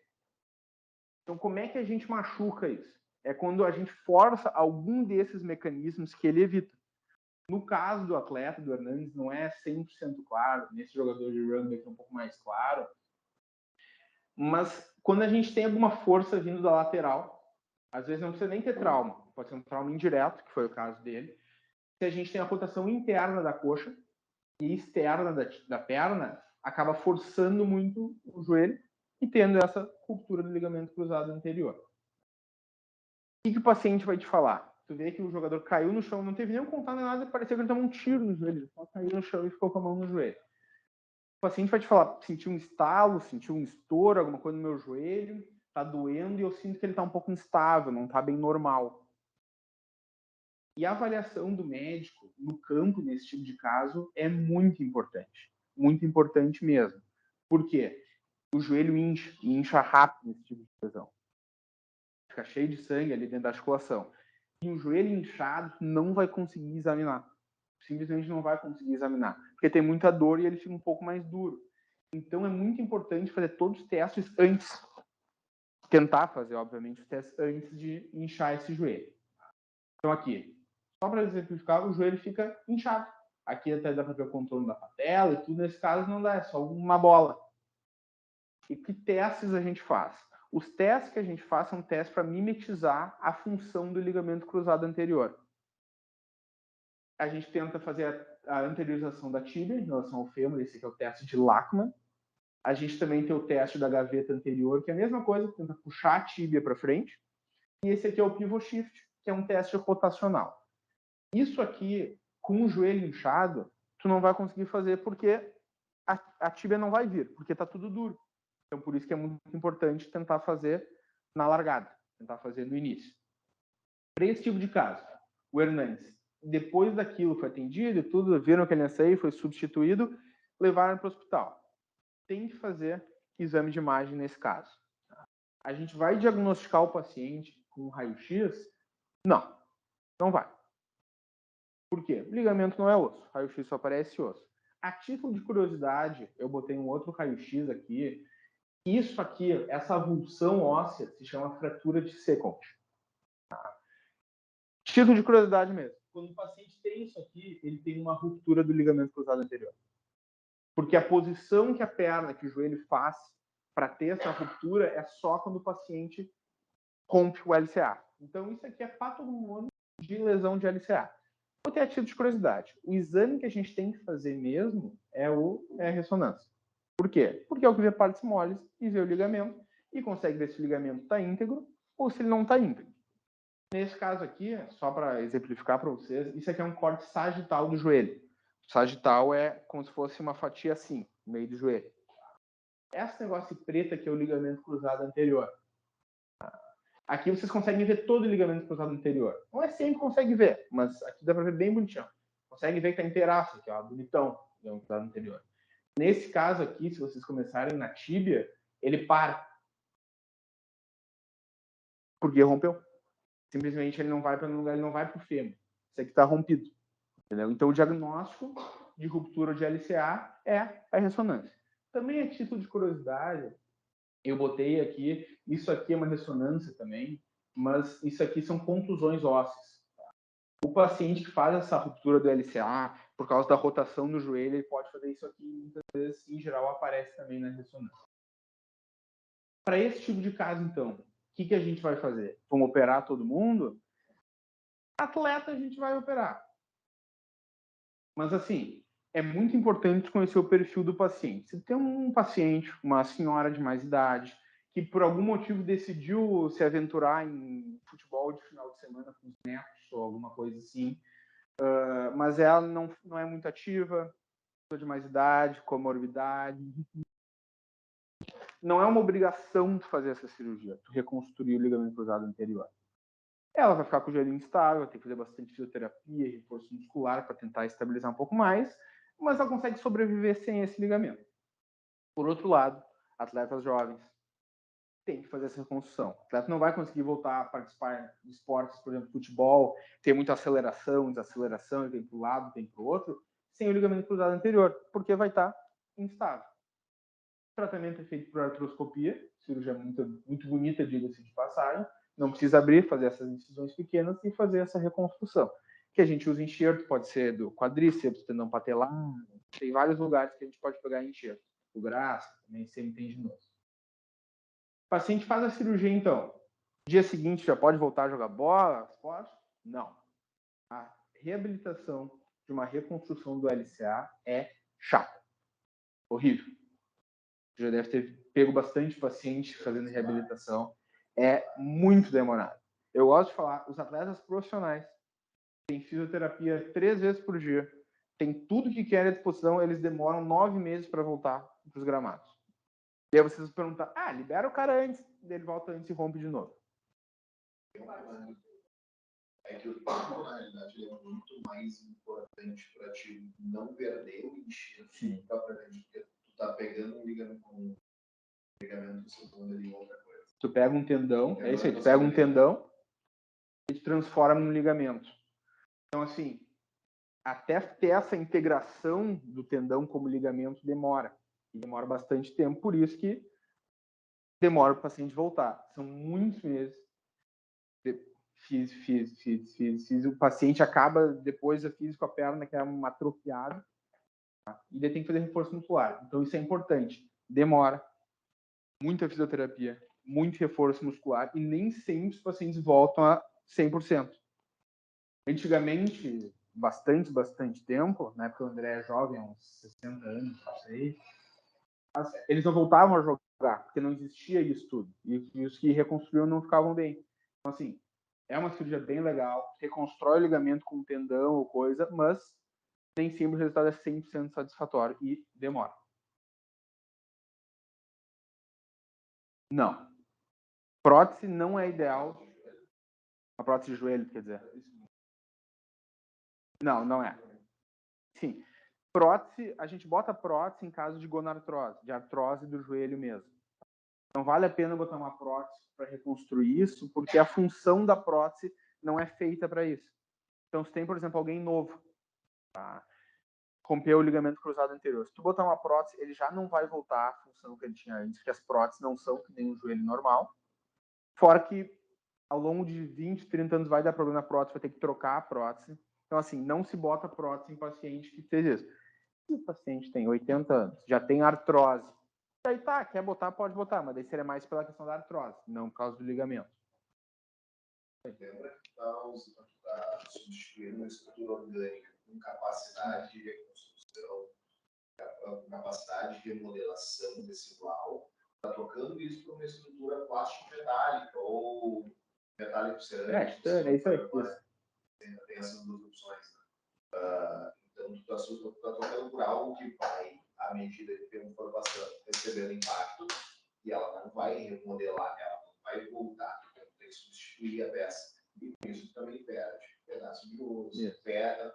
Então, como é que a gente machuca isso? É quando a gente força algum desses mecanismos que ele evita. No caso do atleta, do Hernandes, não é 100% claro. Nesse jogador de rugby aqui é um pouco mais claro. Mas quando a gente tem alguma força vindo da lateral, às vezes não precisa nem ter trauma. Pode ser um trauma indireto, que foi o caso dele. Se a gente tem a rotação interna da coxa e externa da perna, acaba forçando muito o joelho e tendo essa ruptura do ligamento cruzado anterior. O que o paciente vai te falar? Tu vê que o jogador caiu no chão, não teve nenhum contato nem nada, parecia que ele tomou um tiro no joelho, ele só caiu no chão e ficou com a mão no joelho. O paciente vai te falar, sentiu um estalo, sentiu um estouro, alguma coisa no meu joelho, tá doendo e eu sinto que ele tá um pouco instável, não tá bem normal. E a avaliação do médico no campo, nesse tipo de caso, é muito importante mesmo. Por quê? O joelho incha rápido nesse tipo de lesão. Fica cheio de sangue ali dentro da articulação. E o joelho inchado não vai conseguir examinar. Simplesmente não vai conseguir examinar. Porque tem muita dor e ele fica um pouco mais duro. Então é muito importante fazer todos os testes antes. Tentar fazer, obviamente, os testes antes de inchar esse joelho. Então aqui, só para exemplificar, o joelho fica inchado. Aqui até dá para ver o contorno da patela e tudo. Nesse caso não dá, é só uma bola. E que testes a gente faz? Os testes que a gente faz são testes para mimetizar a função do ligamento cruzado anterior. A gente tenta fazer a anteriorização da tíbia em relação ao fêmur, esse aqui é o teste de Lachman. A gente também tem o teste da gaveta anterior, que é a mesma coisa, tenta puxar a tíbia para frente. E esse aqui é o pivot shift, que é um teste rotacional. Isso aqui, com o joelho inchado, tu não vai conseguir fazer porque a tíbia não vai vir, porque está tudo duro. Então, por isso que é muito importante tentar fazer na largada, tentar fazer no início. Para esse tipo de caso, o Hernandes, depois daquilo foi atendido e tudo, viram que ele ia sair, foi substituído, levaram para o hospital. Tem que fazer exame de imagem nesse caso. A gente vai diagnosticar o paciente com raio-x? Não, não vai. Por quê? O ligamento não é osso, raio-x só aparece osso. A título de curiosidade, eu botei um outro raio-x aqui. Isso aqui, essa avulsão óssea, se chama fratura de Second. Título de curiosidade mesmo. Quando o paciente tem isso aqui, ele tem uma ruptura do ligamento cruzado anterior. Porque a posição que a perna, que o joelho faz para ter essa ruptura é só quando o paciente rompe o LCA. Então, isso aqui é patognomônico de lesão de LCA. Vou ter a título de curiosidade. O exame que a gente tem que fazer mesmo é a ressonância. Por quê? Porque é o que vê partes moles e vê o ligamento e consegue ver se o ligamento está íntegro ou se ele não está íntegro. Nesse caso aqui, só para exemplificar para vocês, isso aqui é um corte sagital do joelho. Sagital é como se fosse uma fatia assim, no meio do joelho. Esse negócio preto aqui é o ligamento cruzado anterior. Aqui vocês conseguem ver todo o ligamento cruzado anterior. Não é sempre que consegue ver, mas aqui dá para ver bem bonitinho. Consegue ver que está inteiraço aqui, ó, bonitão, o ligamento cruzado anterior. Nesse caso aqui, se vocês começarem na tíbia, ele para. Porque rompeu. Simplesmente ele não vai para nenhum lugar, ele não vai para o fêmur. Isso aqui está rompido. Entendeu? Então o diagnóstico de ruptura de LCA é a ressonância. Também a título de curiosidade, eu botei aqui, isso aqui é uma ressonância também, mas isso aqui são contusões ósseas. O paciente que faz essa ruptura do LCA, por causa da rotação do joelho, ele pode fazer isso aqui, muitas vezes, em geral, aparece também na ressonância. Para esse tipo de caso, então, o que a gente vai fazer? Vamos operar todo mundo? Atleta a gente vai operar. Mas, assim, é muito importante conhecer o perfil do paciente. Se tem um paciente, uma senhora de mais idade, que por algum motivo decidiu se aventurar em futebol de final de semana com os netos ou alguma coisa assim, mas ela não é muito ativa, de mais idade, comorbidade, não é uma obrigação de fazer essa cirurgia, de reconstruir o ligamento cruzado anterior. ela vai ficar com o joelho instável, vai ter que fazer bastante fisioterapia, reforço muscular para tentar estabilizar um pouco mais, mas ela consegue sobreviver sem esse ligamento. Por outro lado, atletas jovens têm que fazer essa reconstrução. O atleta não vai conseguir voltar a participar de esportes, por exemplo, futebol, ter muita aceleração, desaceleração, ele vem para um lado, vem para o outro, sem o ligamento cruzado anterior, porque vai estar instável. O tratamento é feito por artroscopia, cirurgia muito bonita, diga-se de passagem. Não precisa abrir, fazer essas incisões pequenas e fazer essa reconstrução. Que a gente usa enxerto, pode ser do quadríceps, tendão patelar, tem vários lugares que a gente pode pegar enxerto. O braço, também semitendinoso. O paciente faz a cirurgia, então. Dia seguinte já pode voltar a jogar bola, esporte? Não. A reabilitação de uma reconstrução do LCA é chata. Horrível. Já deve ter pego bastante paciente fazendo reabilitação. É muito demorado. Eu gosto de falar, os atletas profissionais têm fisioterapia 3 vezes por dia, tem tudo que querem à disposição, eles demoram 9 meses para voltar para os gramados. E aí vocês vão perguntar, libera o cara antes, ele volta antes e rompe de novo. É que o tempo, na realidade, ele é muito mais importante para te não perder o enxerto, propriamente, porque tu tá pegando um ligamento soltando ali outra coisa. Tu pega um tendão, é isso aí, tu pega um tendão e te transforma num ligamento. Então, assim, até ter essa integração do tendão como ligamento demora. E demora bastante tempo, por isso que demora para o paciente voltar. São muitos meses. Fiz. O paciente acaba, depois eu fiz com a perna que é uma atrofiada. Tá? E daí tem que fazer reforço muscular. Então isso é importante. Demora. Muita fisioterapia. Muito reforço muscular. E nem sempre os pacientes voltam a 100%. Antigamente, bastante tempo, na época o André é jovem, uns 60 anos, não sei, eles não voltavam a jogar, porque não existia isso tudo. E os que reconstruíam não ficavam bem. Então, assim, é uma cirurgia bem legal, reconstrói o ligamento com tendão ou coisa, mas nem sempre o resultado é 100% satisfatório e demora. Não. Prótese não é ideal. A prótese de joelho, quer dizer. Não é. Sim. Prótese, a gente bota prótese em caso de gonartrose, de artrose do joelho mesmo. Não vale a pena botar uma prótese para reconstruir isso, porque a função da prótese não é feita para isso. Então, se tem, por exemplo, alguém novo, tá? Rompeu o ligamento cruzado anterior. Se tu botar uma prótese, ele já não vai voltar à função que ele tinha antes, porque as próteses não são que nem um joelho normal. Fora que, ao longo de 20, 30 anos vai dar problema na prótese, vai ter que trocar a prótese. Então, assim, não se bota prótese em paciente que fez isso. Se o paciente tem 80 anos, já tem artrose, daí tá, quer botar, pode botar, mas daí seria mais pela questão da artrose, não por causa do ligamento. Lembra que está substituindo uma estrutura orgânica com capacidade de reconstrução, capacidade de remodelação tecidual, está trocando isso para uma estrutura plástico-metálica ou metálico-cerâmica. É isso aí. Tem essas duas opções. Então, tu está trocando por algo que vai, à medida que o tempo for passando, recebendo impacto, e ela não vai remodelar, ela não vai voltar. Então, tem que substituir a peça. E com isso também perde pedaço de osso,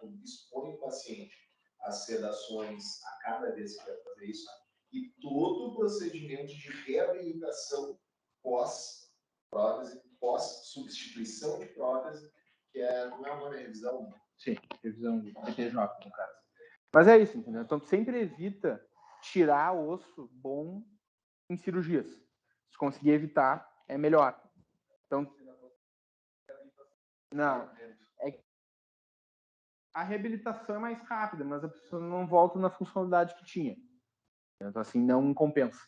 tu expõe o paciente a sedações a cada vez que vai fazer isso, e todo o procedimento de reabilitação pós-prótese, pós-substituição de prótese, que não é uma revisão. Sim, revisão de PTJ, no caso. Mas é isso, entendeu? Então, sempre evita tirar osso bom em cirurgias. Se conseguir evitar, é melhor. Então, não. A reabilitação é mais rápida, mas a pessoa não volta na funcionalidade que tinha. Então, assim, não compensa.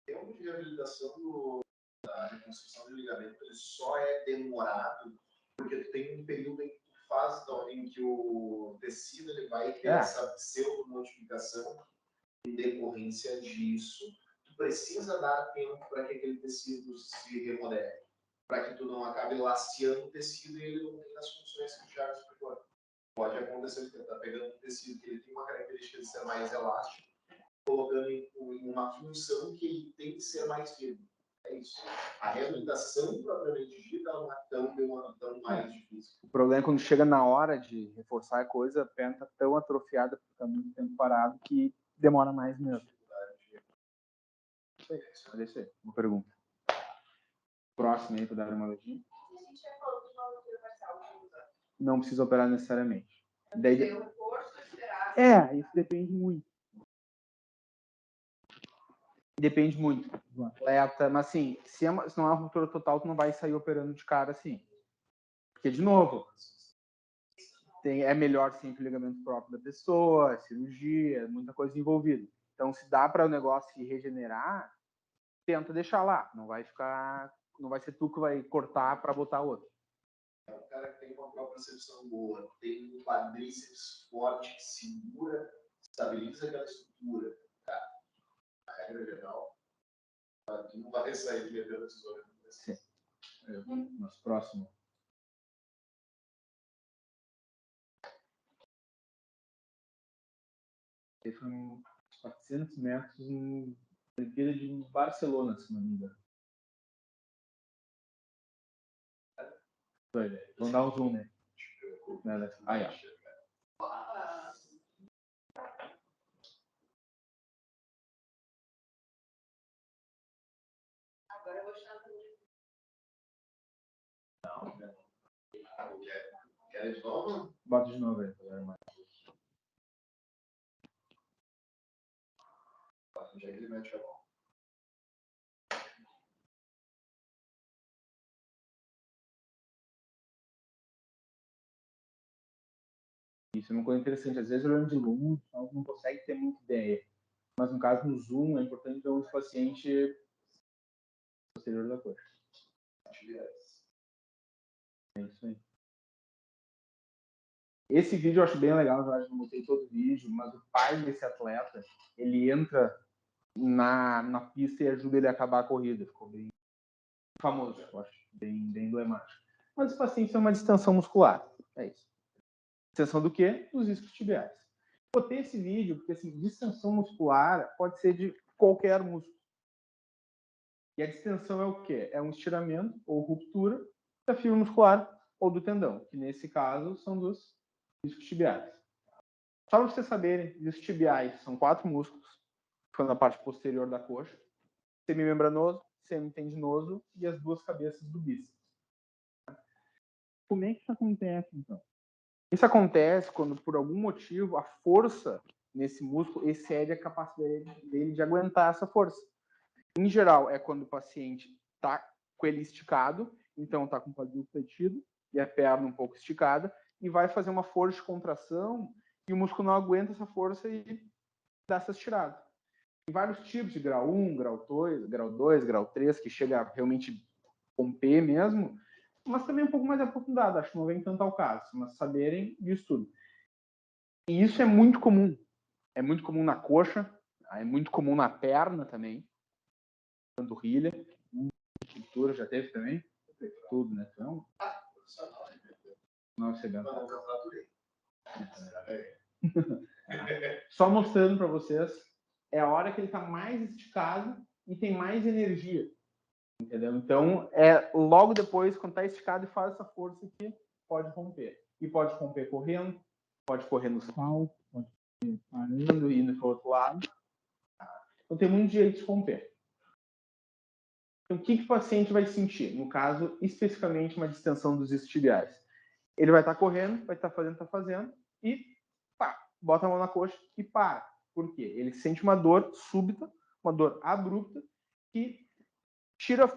O tempo de reabilitação da reconstrução de ligamento ele só é demorado porque tu tem um período em que tu faz, em que o tecido ele vai ter essa pseudo-modificação em decorrência disso. Tu precisa dar tempo para que aquele tecido se remodele, para que tu não acabe laceando o tecido e ele não tenha as funções que já explicou. Pode acontecer que tu está pegando um tecido que ele tem uma característica de ser mais elástico, colocando em uma função que ele tem que ser mais firme. É isso. A reabilitação propriamente dita não é tão problema é quando chega na hora de reforçar a coisa, a perna tá tão atrofiada, fica muito tempo parado, que demora mais mesmo. Mas é isso aí, uma pergunta. Próximo aí, para dar uma olhadinha. A gente já falou de uma ruptura parcial. Não precisa operar necessariamente. Daí, Tem um reforço, esperar. isso depende muito. Depende muito do atleta, mas assim, se não é uma ruptura total, tu não vai sair operando de cara assim. Porque, de novo, é melhor sempre o ligamento próprio da pessoa, cirurgia, muita coisa envolvida. Então, se dá para o negócio se regenerar, tenta deixar lá. Não vai ser tu que vai cortar para botar outro. É um cara que tem uma propriocepção boa, tem um quadríceps forte que segura, estabiliza aquela estrutura. Tá? A regra geral, tu não vai sair de metendo a tesoura. Sim. Nosso próximo. Ele foi uns 400 metros em Olimpíada de Barcelona, se não me engano. Vamos dar um zoom, né? Aí, ó. Agora eu vou chamar Não. Quer de novo? Bota de novo aí. Já ele mete a mão. Isso é uma coisa interessante. Às vezes, olhando de longe, não consegue ter muita ideia. Mas, no caso, no zoom, é importante ver o paciente posterior da coxa. É isso aí. Esse vídeo eu acho bem legal, eu não mostrei todo o vídeo, mas o pai desse atleta, ele entra na pista e ajuda ele a acabar a corrida. Ficou bem famoso, eu acho, bem emblemático. Mas os pacientes é uma distensão muscular. É isso. Distensão do quê? Dos isquiotibiais. Botei esse vídeo porque, assim, distensão muscular pode ser de qualquer músculo. E a distensão é o quê? É um estiramento ou ruptura da fibra muscular ou do tendão, que nesse caso são dos isquiotibiais. Só para vocês saberem, os tibiais são 4 músculos, ficando na parte posterior da coxa, semimembranoso, semitendinoso e as duas cabeças do bíceps. Como é que isso acontece, então? Isso acontece quando, por algum motivo, a força nesse músculo excede a capacidade dele de aguentar essa força. Em geral, é quando o paciente está com ele esticado, então está com o quadril fletido e a perna um pouco esticada, e vai fazer uma força de contração e o músculo não aguenta essa força e dá essa estirada. Tem vários tipos de grau 1, grau 2, grau 3, que chega a realmente romper mesmo, mas também um pouco mais aprofundado, acho que não vem tanto ao caso, mas saberem disso tudo. E isso é muito comum. É muito comum na coxa, é muito comum na perna também, panturrilha, estrutura já teve também, tudo, né? Então, não sei bem. Só mostrando para vocês, é a hora que ele está mais esticado e tem mais energia, entendeu? Então, é logo depois, quando está esticado e faz essa força aqui, pode romper. E pode romper correndo, pode correr no salto, pode correr parando e indo para o outro lado. Então, tem muito jeito de romper. Então, o que o paciente vai sentir? No caso, especificamente, uma distensão dos isquiotibiais. Ele vai estar correndo, vai estar fazendo, e pá, bota a mão na coxa e para. Por quê? Ele sente uma dor súbita, uma dor abrupta, que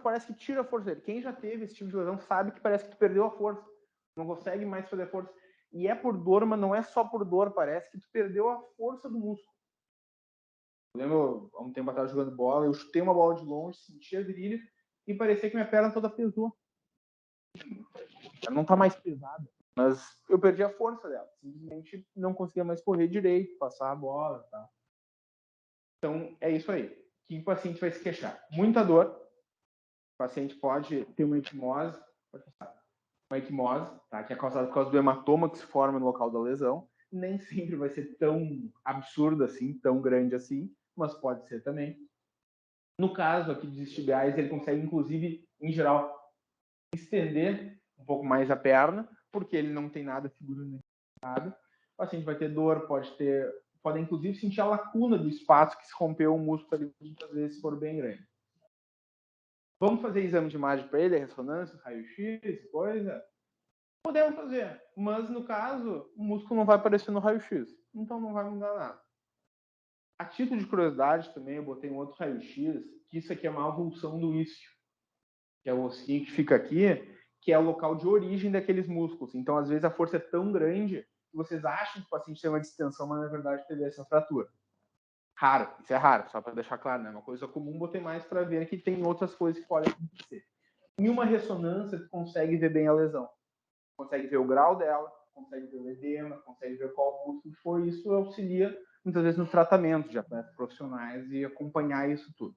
parece que tira a força dele. Quem já teve esse tipo de lesão sabe que parece que tu perdeu a força. Não consegue mais fazer força. E é por dor, mas não é só por dor. Parece que tu perdeu a força do músculo. Eu lembro, há um tempo atrás, jogando bola, eu chutei uma bola de longe, senti a virilha e parecia que minha perna toda pesou. Ela não está mais pesada, mas eu perdi a força dela. Simplesmente não conseguia mais correr direito, passar a bola, tá? Então, é isso aí. O que o paciente vai se queixar? Muita dor. O paciente pode ter uma equimose, tá? Que é causada por causa do hematoma que se forma no local da lesão. Nem sempre vai ser tão absurdo assim, tão grande assim, mas pode ser também. No caso aqui dos isquiotibiais, ele consegue, inclusive, em geral, estender um pouco mais a perna, porque ele não tem nada seguro nada. O paciente vai ter dor, pode inclusive sentir a lacuna do espaço que se rompeu o músculo ali, muitas vezes, se for bem grande. Vamos fazer exame de imagem para ele, ressonância, raio-x, coisa? Podemos fazer, mas no caso, o músculo não vai aparecer no raio-x, então não vai mudar nada. A título de curiosidade também, eu botei um outro raio-x, que isso aqui é uma avulsão do isquio, que é o ossinho que fica aqui, que é o local de origem daqueles músculos. Então, às vezes, a força é tão grande que vocês acham que o paciente tem uma distensão, mas na verdade teve essa fratura. Raro, isso é raro, só para deixar claro, né? Uma coisa comum, botei mais para ver que tem outras coisas que podem acontecer. Em uma ressonância, tu consegue ver bem a lesão. Consegue ver o grau dela, consegue ver o edema, consegue ver qual músculo foi. Isso auxilia, muitas vezes, no tratamento de atletas profissionais e acompanhar isso tudo.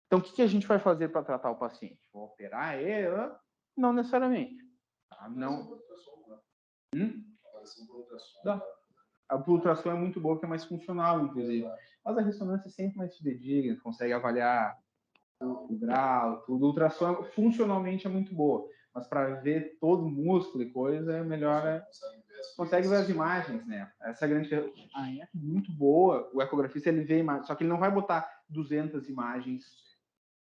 Então, o que a gente vai fazer para tratar o paciente? Vou operar ele? Não necessariamente. Tá? Não. A ultrassom é muito boa, que é mais funcional, inclusive. Mas a ressonância é sempre mais fidedigna, consegue avaliar o grau, tudo. A ultrassom funcionalmente é muito boa, mas para ver todo o músculo e coisa, é melhor. Consegue ver as imagens, né? Essa é a grande. É muito boa. O ecografista ele vê imagens, só que ele não vai botar 200 imagens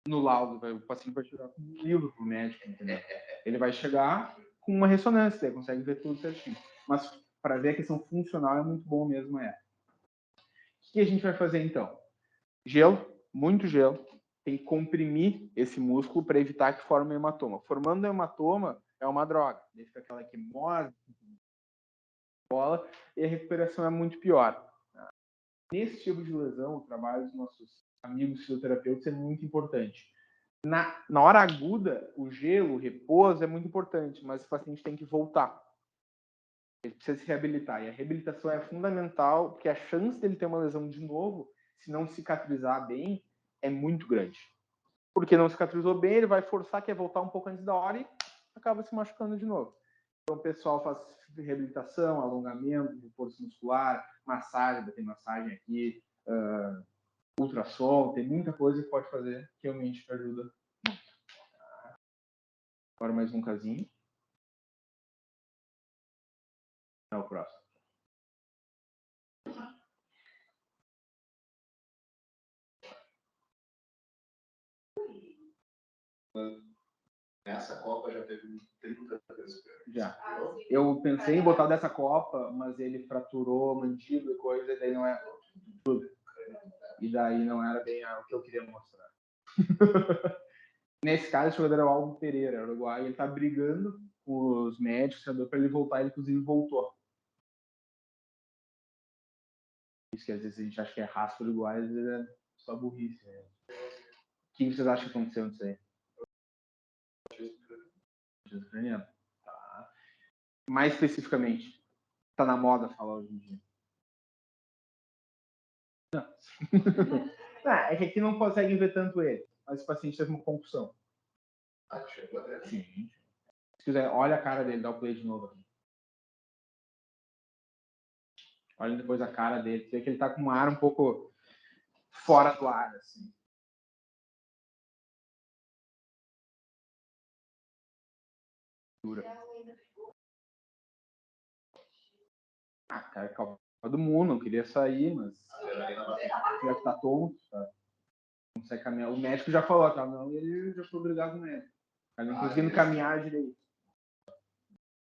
no laudo. O paciente vai chegar com um livro para o médico, entendeu? Ele vai chegar com uma ressonância, ele consegue ver tudo certinho. Mas para ver a questão funcional é muito bom mesmo. O que a gente vai fazer então? Gelo, muito gelo. Tem que comprimir esse músculo para evitar que forme um hematoma. Formando um hematoma é uma droga. Daí fica aquela quimose, bola, e a recuperação é muito pior. Nesse tipo de lesão, o trabalho dos nossos amigos fisioterapeutas é muito importante. Na hora aguda, o gelo, o repouso é muito importante, mas o paciente tem que voltar. Ele precisa se reabilitar. E a reabilitação é fundamental, porque a chance dele ter uma lesão de novo, se não cicatrizar bem, é muito grande. Porque não cicatrizou bem, ele vai forçar, quer voltar um pouco antes da hora e acaba se machucando de novo. Então o pessoal faz reabilitação, alongamento, reforço muscular, massagem, tem massagem aqui, ultrassom, tem muita coisa que pode fazer que realmente te ajuda. Agora mais um casinho. É o próximo. Nessa Copa já teve 30 vezes. Já. Eu pensei em botar dessa Copa, mas ele fraturou a mandíbula e coisa, e daí não é tudo. E daí não era bem o que eu queria mostrar. Nesse caso, o jogador era o Alvo Pereira, Uruguai, ele tá brigando com os médicos, para ele voltar, ele inclusive voltou. Isso que às vezes a gente acha que é raça uruguaia, às vezes é só burrice. Né? O que vocês acham que aconteceu nisso aí? Ucraniano. Tá. Mais especificamente, tá na moda falar hoje em dia. Não. É que aqui não conseguem ver tanto ele, mas o paciente teve uma concussão. Sim. Se quiser, olha a cara dele, dá o play de novo aqui. Olha depois a cara dele, você vê que ele tá com um ar um pouco fora do ar, assim. Cara, calma do mundo, não queria sair, mas já que tá tonto, tá? Não consegue caminhar. O médico já falou, tá? Não, e ele já foi obrigado com ele. Tá não conseguindo caminhar direito.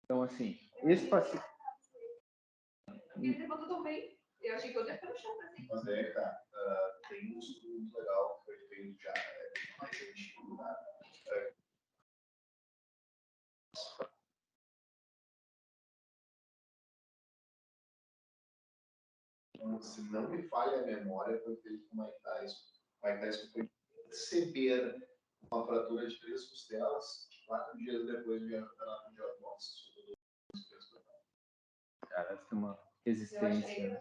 Então, assim, esse paciente. Ele levantou tão bem. Eu achei que eu ia ficar no chão, assim. Mas cara, tem um estudo muito legal que foi feito já mais antigo, né? Se não me falha a memória, foi feito com Mike Tyson. Mike Tyson foi receber uma fratura de 3 costelas 4 dias depois de recuperar com diagnóstico. Cara, tem uma resistência.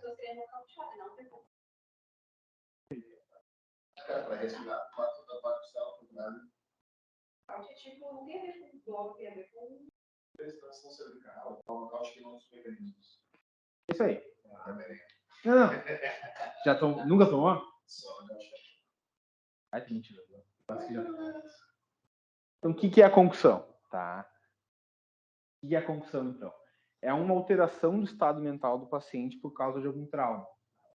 Cara, para respirar, toda a parte costela por nada. Tipo, não tem a ver com bloco, tem a ver com Expansão cervical, acho que não os mecanismos. Isso aí. Não. Já nunca tomou? Só na Ai, que mentira. Então, o que é a concussão? Tá? O que é a concussão, então? É uma alteração do estado mental do paciente por causa de algum trauma.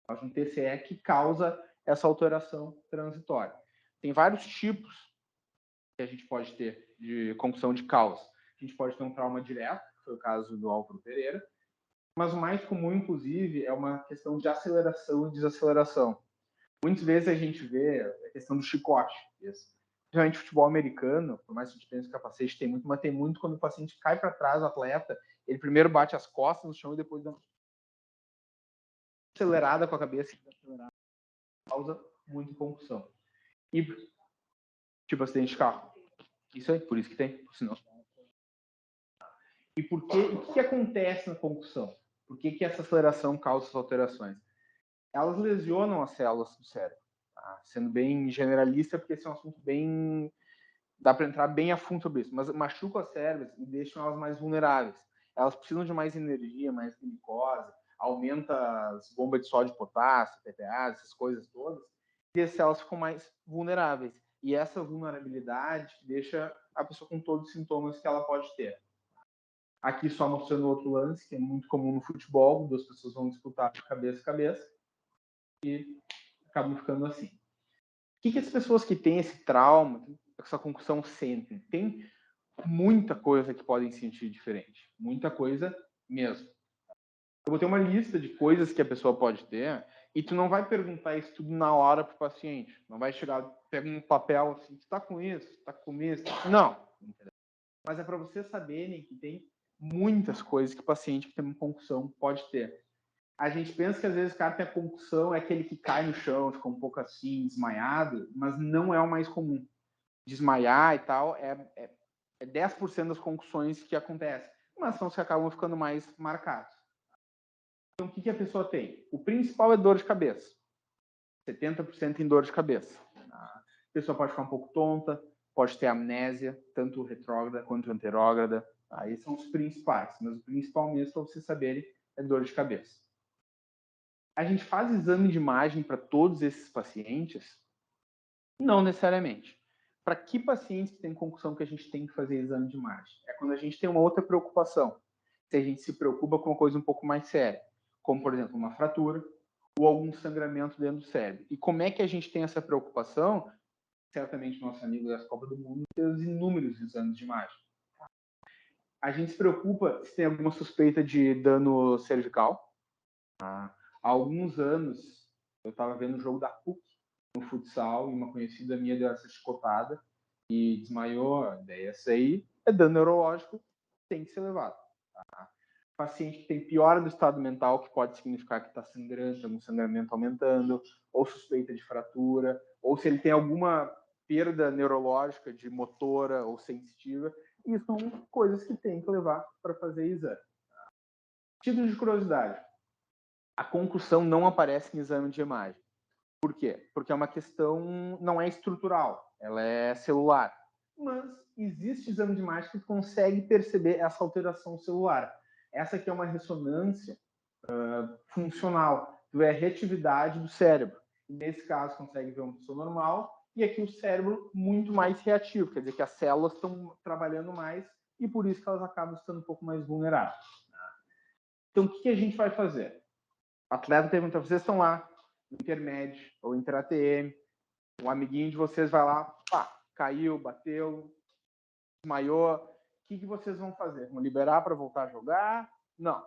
Causa um TCE que causa essa alteração transitória. Tem vários tipos que a gente pode ter de concussão de causa. A gente pode ter um trauma direto, que foi o caso do Álvaro Pereira, mas o mais comum, inclusive, é uma questão de aceleração e desaceleração. Muitas vezes a gente vê a questão do chicote. Principalmente futebol americano, por mais que a gente pense que o capacete tem muito, mas tem muito quando o paciente cai para trás, o atleta, ele primeiro bate as costas no chão e depois dá uma acelerada com a cabeça, causa muita concussão. E, tipo, acidente de carro. Isso aí, por isso que tem, senão. E por quê? O que acontece na concussão? Por que essa aceleração causa essas alterações? Elas lesionam as células do cérebro. Tá? Sendo bem generalista, porque esse é um assunto bem... Dá para entrar bem a fundo sobre isso, mas machucam as cérebros e deixam elas mais vulneráveis. Elas precisam de mais energia, mais glicose, aumenta as bombas de sódio e potássio, PPA, essas coisas todas, e as células ficam mais vulneráveis. E essa vulnerabilidade deixa a pessoa com todos os sintomas que ela pode ter. Aqui só mostrando outro lance, que é muito comum no futebol, duas pessoas vão disputar cabeça a cabeça e acabam ficando assim. O que as pessoas que têm esse trauma, essa concussão sentem? Tem muita coisa que podem sentir diferente. Muita coisa mesmo. Eu botei uma lista de coisas que a pessoa pode ter e tu não vai perguntar isso tudo na hora pro paciente. Não vai chegar, pega um papel assim, tu tá com isso, tá com isso. Não. Mas é para vocês saberem que tem muitas coisas que o paciente que tem uma concussão pode ter. A gente pensa que às vezes o cara tem a concussão, é aquele que cai no chão, fica um pouco assim, desmaiado, mas não é o mais comum. Desmaiar e tal é 10% das concussões que acontecem, mas são os que acabam ficando mais marcados. Então, o que a pessoa tem? O principal é dor de cabeça. 70% em dor de cabeça. A pessoa pode ficar um pouco tonta, pode ter amnésia, tanto retrógrada quanto anterógrada. Aí são os principais, mas o principal mesmo, para vocês saberem, é dor de cabeça. A gente faz exame de imagem para todos esses pacientes? Não necessariamente. Para que pacientes que têm concussão que a gente tem que fazer exame de imagem? É quando a gente tem uma outra preocupação. Se a gente se preocupa com uma coisa um pouco mais séria, como, por exemplo, uma fratura ou algum sangramento dentro do cérebro. E como é que a gente tem essa preocupação? Certamente nosso amigo da Copa do Mundo fez inúmeros exames de imagem. A gente se preocupa se tem alguma suspeita de dano cervical. Há alguns anos, eu estava vendo o jogo da PUC no futsal e uma conhecida minha deu essa chicotada e desmaiou. Daí essa aí é dano neurológico, tem que ser levado. Tá? Paciente que tem piora do estado mental, que pode significar que está sangrando, um sangramento aumentando, ou suspeita de fratura, ou se ele tem alguma perda neurológica de motora ou sensitiva, isso são coisas que tem que levar para fazer exame. Título de curiosidade. A concussão não aparece em exame de imagem. Por quê? Porque é uma questão, não é estrutural, ela é celular. Mas existe exame de imagem que consegue perceber essa alteração celular. Essa aqui é uma ressonância funcional, tu vê a reatividade do cérebro. Nesse caso, consegue ver uma pessoa normal, e aqui o cérebro muito mais reativo, quer dizer que as células estão trabalhando mais, e por isso que elas acabam estando um pouco mais vulneráveis. Então, o que a gente vai fazer? O atleta pergunta, vocês estão lá, no intermédio ou inter-ATM, um amiguinho de vocês vai lá, pá, caiu, bateu, desmaiou, o que vocês vão fazer? Vão liberar para voltar a jogar? Não.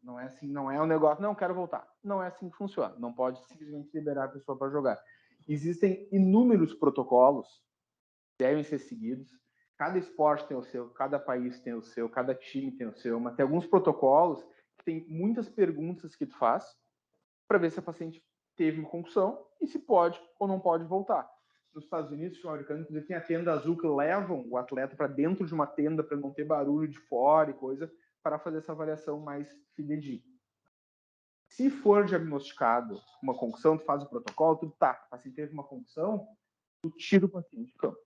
Não é assim, não é um negócio, não, quero voltar. Não é assim que funciona. Não pode simplesmente liberar a pessoa para jogar. Existem inúmeros protocolos que devem ser seguidos. Cada esporte tem o seu, cada país tem o seu, cada time tem o seu, mas tem alguns protocolos que tem muitas perguntas que tu faz para ver se a paciente teve uma concussão e se pode ou não pode voltar. Nos Estados Unidos, os americanos, inclusive, tem a tenda azul que levam o atleta para dentro de uma tenda para não ter barulho de fora e coisa, para fazer essa avaliação mais fidedigna. Se for diagnosticado uma concussão, tu faz o protocolo, tu tá, o paciente teve uma concussão, tu tira o paciente de campo.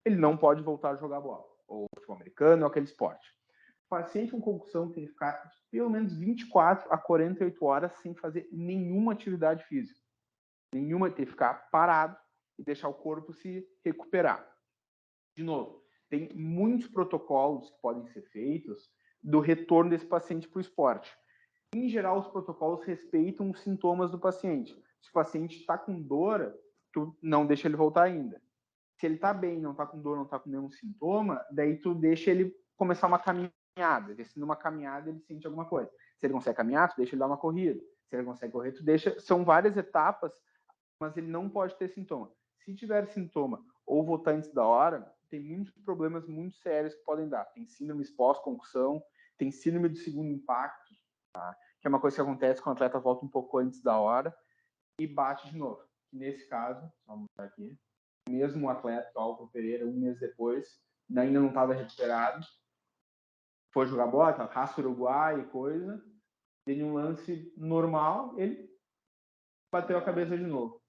Ele não pode voltar a jogar bola, ou futebol americano, ou aquele esporte. O paciente com concussão tem que ficar pelo menos 24 a 48 horas sem fazer nenhuma atividade física. Nenhuma, tem que ficar parado e deixar o corpo se recuperar. De novo, tem muitos protocolos que podem ser feitos do retorno desse paciente para o esporte. Em geral, os protocolos respeitam os sintomas do paciente. Se o paciente está com dor, tu não deixa ele voltar ainda. Se ele está bem, não está com dor, não está com nenhum sintoma, daí tu deixa ele começar uma caminhada. Vê se numa caminhada ele sente alguma coisa. Se ele consegue caminhar, tu deixa ele dar uma corrida. Se ele consegue correr, tu deixa... São várias etapas, mas ele não pode ter sintoma. Se tiver sintoma ou voltar antes da hora, tem muitos problemas muito sérios que podem dar. Tem síndrome pós-concussão, tem síndrome do segundo impacto, tá? Que é uma coisa que acontece quando o atleta volta um pouco antes da hora e bate de novo. Nesse caso, vamos mostrar aqui, mesmo o atleta, o Álvaro Pereira, um mês depois, ainda não estava recuperado, foi jogar bola, aquela raça Uruguai e coisa, teve um lance normal, ele bateu a cabeça de novo.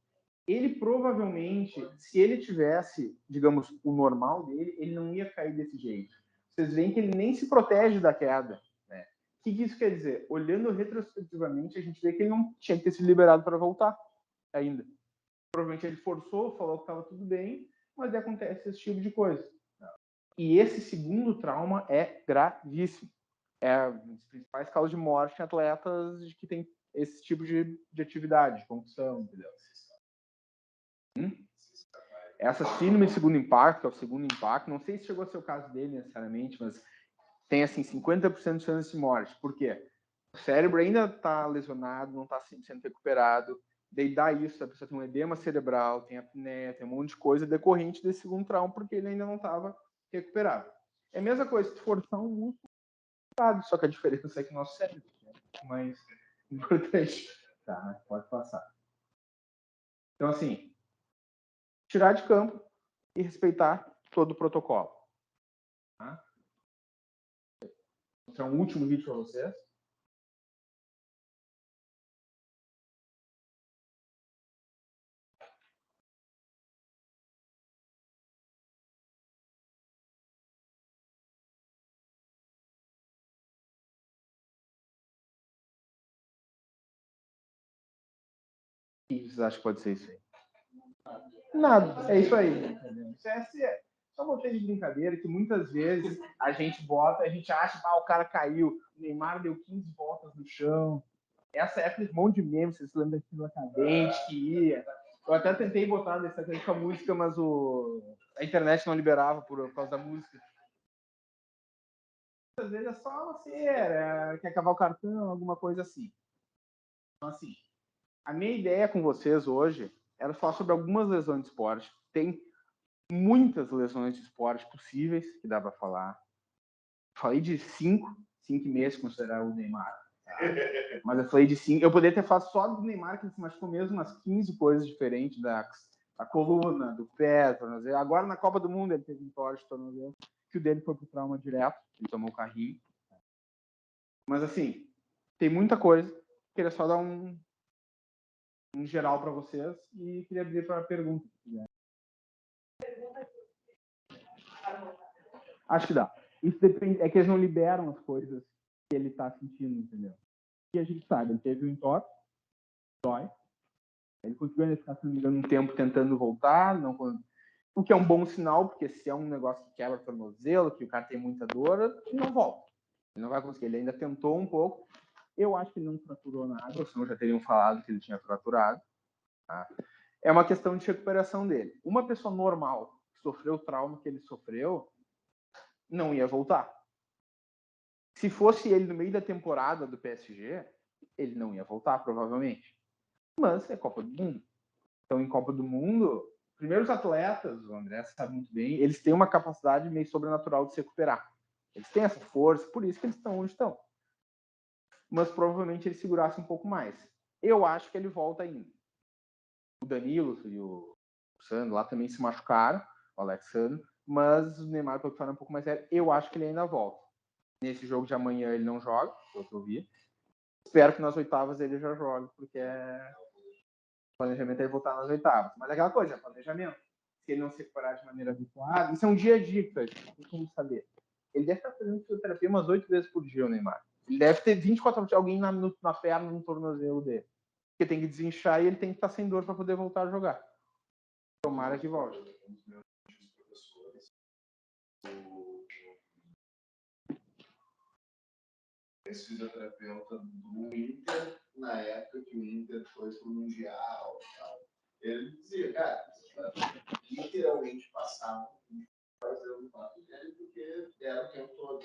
Ele provavelmente, se ele tivesse, digamos, o normal dele, ele não ia cair desse jeito. Vocês veem que ele nem se protege da queda, né? O que isso quer dizer? Olhando retrospectivamente, a gente vê que ele não tinha que ter sido liberado para voltar ainda. Provavelmente ele forçou, falou que estava tudo bem, mas acontece esse tipo de coisa. E esse segundo trauma é gravíssimo. É uma das principais causas de morte em atletas que têm esse tipo de atividade, de concussão, entendeu? Essa síndrome de segundo impacto, que é o segundo impacto, não sei se chegou a ser o caso dele necessariamente, mas tem assim 50% de chance de morte. Por quê? O cérebro ainda está lesionado, não está 100% recuperado, daí dá isso, a pessoa tem um edema cerebral, tem apneia, tem um monte de coisa decorrente desse segundo trauma, porque ele ainda não estava recuperado. É a mesma coisa, se forçar um músculo, só que a diferença é que o nosso cérebro é mais importante. Tá, pode passar. Então, assim, tirar de campo e respeitar todo o protocolo. Tá? Vou mostrar um último vídeo para vocês. O que vocês acham que pode ser isso aí? Nada, é isso aí. CS é só botei de brincadeira que muitas vezes a gente bota, a gente acha que o cara caiu, o Neymar deu 15 voltas no chão. Essa é aquele monte de meme, vocês se lembram daquilo cadente que ia. Eu até tentei botar dessa com a música, mas a internet não liberava por causa da música. Às vezes é só você, quer acabar o cartão, alguma coisa assim. Então, assim, a minha ideia com vocês hoje era falar sobre algumas lesões de esporte. Tem muitas lesões de esporte possíveis que dá para falar. Falei de 5 meses, considerar o Neymar. Tá? Mas eu falei de 5. Eu poderia ter falado só do Neymar, que se machucou mesmo umas 15 coisas diferentes da coluna, do pé, do tornozelo. Agora na Copa do Mundo ele teve um torte de tornozelo, que o dele foi pro trauma direto, ele tomou o carrinho. Mas assim, tem muita coisa. Queria só dar um geral para vocês e queria abrir para perguntas. Acho que dá. Isso depende, é que eles não liberam as coisas que ele está sentindo, entendeu? E a gente sabe, ele teve um entorse, dói. Ele conseguiu ficar, se não me engano, um tempo tentando voltar, não, o que é um bom sinal, porque se é um negócio que quebra o tornozelo, que o cara tem muita dor, ele não volta. Ele não vai conseguir. Ele ainda tentou um pouco. Eu acho que ele não fraturou nada, ou senão já teriam falado que ele tinha fraturado. Tá? É uma questão de recuperação dele. Uma pessoa normal que sofreu o trauma que ele sofreu, não ia voltar. Se fosse ele no meio da temporada do PSG, ele não ia voltar, provavelmente. Mas é Copa do Mundo. Então, em Copa do Mundo, primeiro os atletas, o André sabe muito bem, eles têm uma capacidade meio sobrenatural de se recuperar. Eles têm essa força, por isso que eles estão onde estão. Mas provavelmente ele segurasse um pouco mais. Eu acho que ele volta ainda. O Danilo e o Sandro lá também se machucaram, o Alexandre, mas o Neymar, pelo que fala, um pouco mais sério, eu acho que ele ainda volta. Nesse jogo de amanhã ele não joga, pelo que eu vi. Espero que nas oitavas ele já jogue, porque o planejamento é ele voltar nas oitavas. Mas é aquela coisa, é planejamento. Se ele não se recuperar de maneira habituada, isso é um dia a dia, não tem como saber. Ele deve estar fazendo fisioterapia umas 8 vezes por dia, o Neymar. Ele deve ter 24 horas de alguém na perna, no tornozelo dele. Porque tem que desinchar e ele tem que estar sem dor para poder voltar a jogar. Tomara que volte. esse fisioterapeuta do Inter, na época que o Inter foi pro Mundial e tal. Ele dizia, cara, literalmente passava fazer o papo dele porque era o tempo todo.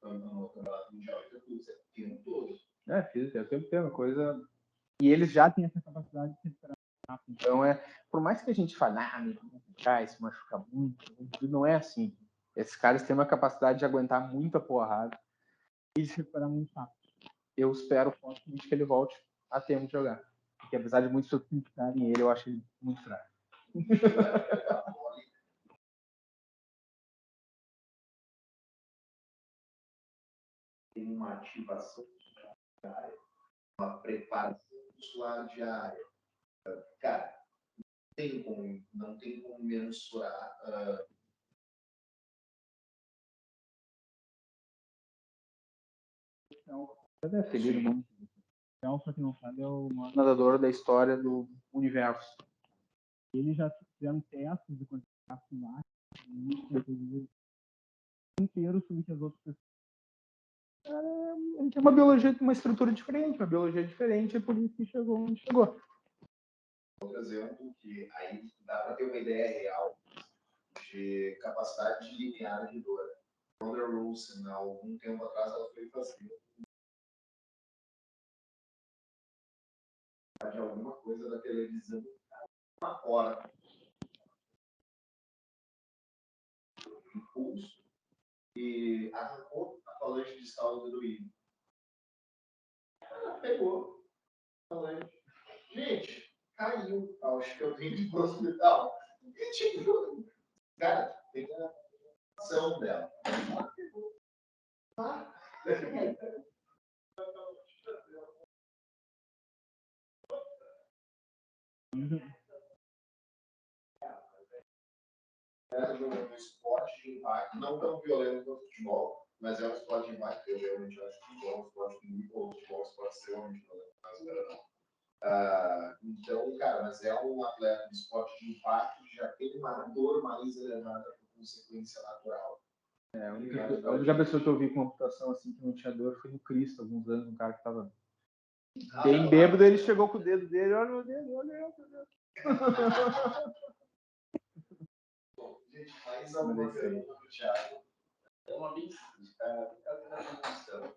No Campeonato Mundial de Clubes, é o tempo todo. É o tempo todo, coisa. E eles já têm essa capacidade de se recuperar rápido. Então, por mais que a gente fale, se machuca muito, não é assim. Esses caras têm uma capacidade de aguentar muita porrada e de se recuperar muito rápido. Eu espero fortemente que ele volte a tempo de jogar. Porque apesar de muitos outros criticarem ele, eu acho ele muito fraco. Tem uma ativação diária, uma preparação muscular diária. Cara, não tem como mensurar. Você deve ter lido muito. Só que não sabe, é o maior nadador da história do universo. Eles já fizeram testes de quantidade inteiro sobre que as outras pessoas. Ele tem uma biologia, uma estrutura diferente, uma biologia diferente, é por isso que chegou onde chegou. Outro exemplo que aí dá para ter uma ideia real de capacidade linear de dor. Ronda Rousey, há algum tempo atrás, ela foi fazer de alguma coisa da televisão uma hora. Impulso e arrancou a falange distal do doído. Ela pegou a falange. Gente, caiu. Acho que eu tenho que ir para o hospital. E tipo, cara, tem a ação dela. Ela pegou. É um esporte de impacto, não tão violento quanto o futebol, mas é um esporte de impacto. Eu realmente acho que o futebol é um esporte muito bom, o futebol é um esporte extremamente violento, mas então, cara, mas é um atleta de esporte de impacto que já tem uma dor mais elevada por consequência natural. A única pessoa que eu vi com amputação assim que não tinha dor foi no Cristo, alguns anos, um cara que estava bem bêbado, ele chegou com o dedo dele, olha meu dedo, olha eu, meu Deus. Bom, gente, mais alguma pergunta do Thiago? É uma bem simples, cara. É a condição.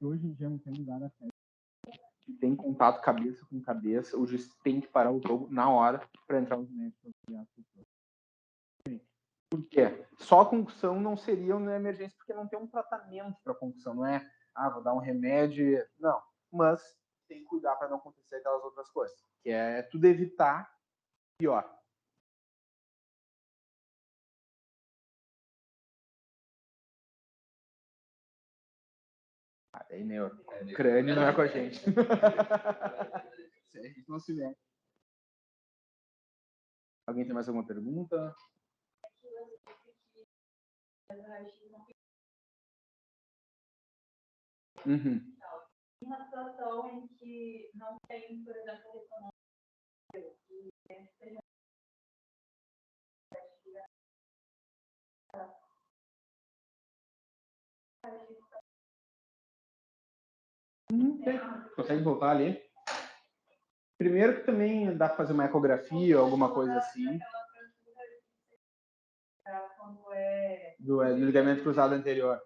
Hoje em dia não tem lugar a sério. Tem contato cabeça com cabeça, o juiz tem que parar o jogo na hora para entrar os médicos. Por quê? Só a concussão não seria uma emergência porque não tem um tratamento para concussão, não é, vou dar um remédio, não. Mas tem que cuidar para não acontecer aquelas outras coisas, que é tudo evitar pior. Aí, neuro. Crânio não é com a gente. A gente não se mete. Alguém tem mais alguma pergunta? Uhum. Uma situação em que não tem, por exemplo, Consegue voltar ali? Primeiro que também dá para fazer uma ecografia ou alguma coisa assim. Do ligamento cruzado anterior.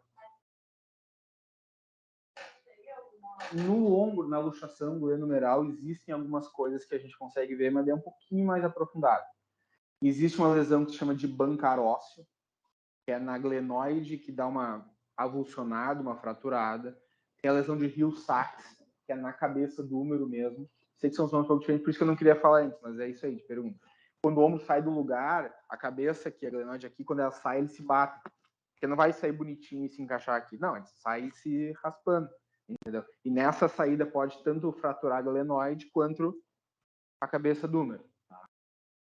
No ombro, na luxação glenomeral, existem algumas coisas que a gente consegue ver, mas é um pouquinho mais aprofundado. Existe uma lesão que se chama de bancar ósseo, que é na glenoide, que dá uma avulsionada, uma fraturada. Tem a lesão de Hill-Sachs, que é na cabeça do húmero mesmo. Sei que são os nomes um pouco diferentes, por isso que eu não queria falar antes, mas é isso aí, de pergunta. Quando o ombro sai do lugar, a cabeça aqui, a glenoide aqui, quando ela sai, ele se bate. Porque não vai sair bonitinho e se encaixar aqui. Não, ele sai se raspando. Entendeu? E nessa saída pode tanto fraturar a glenoide quanto a cabeça do húmero.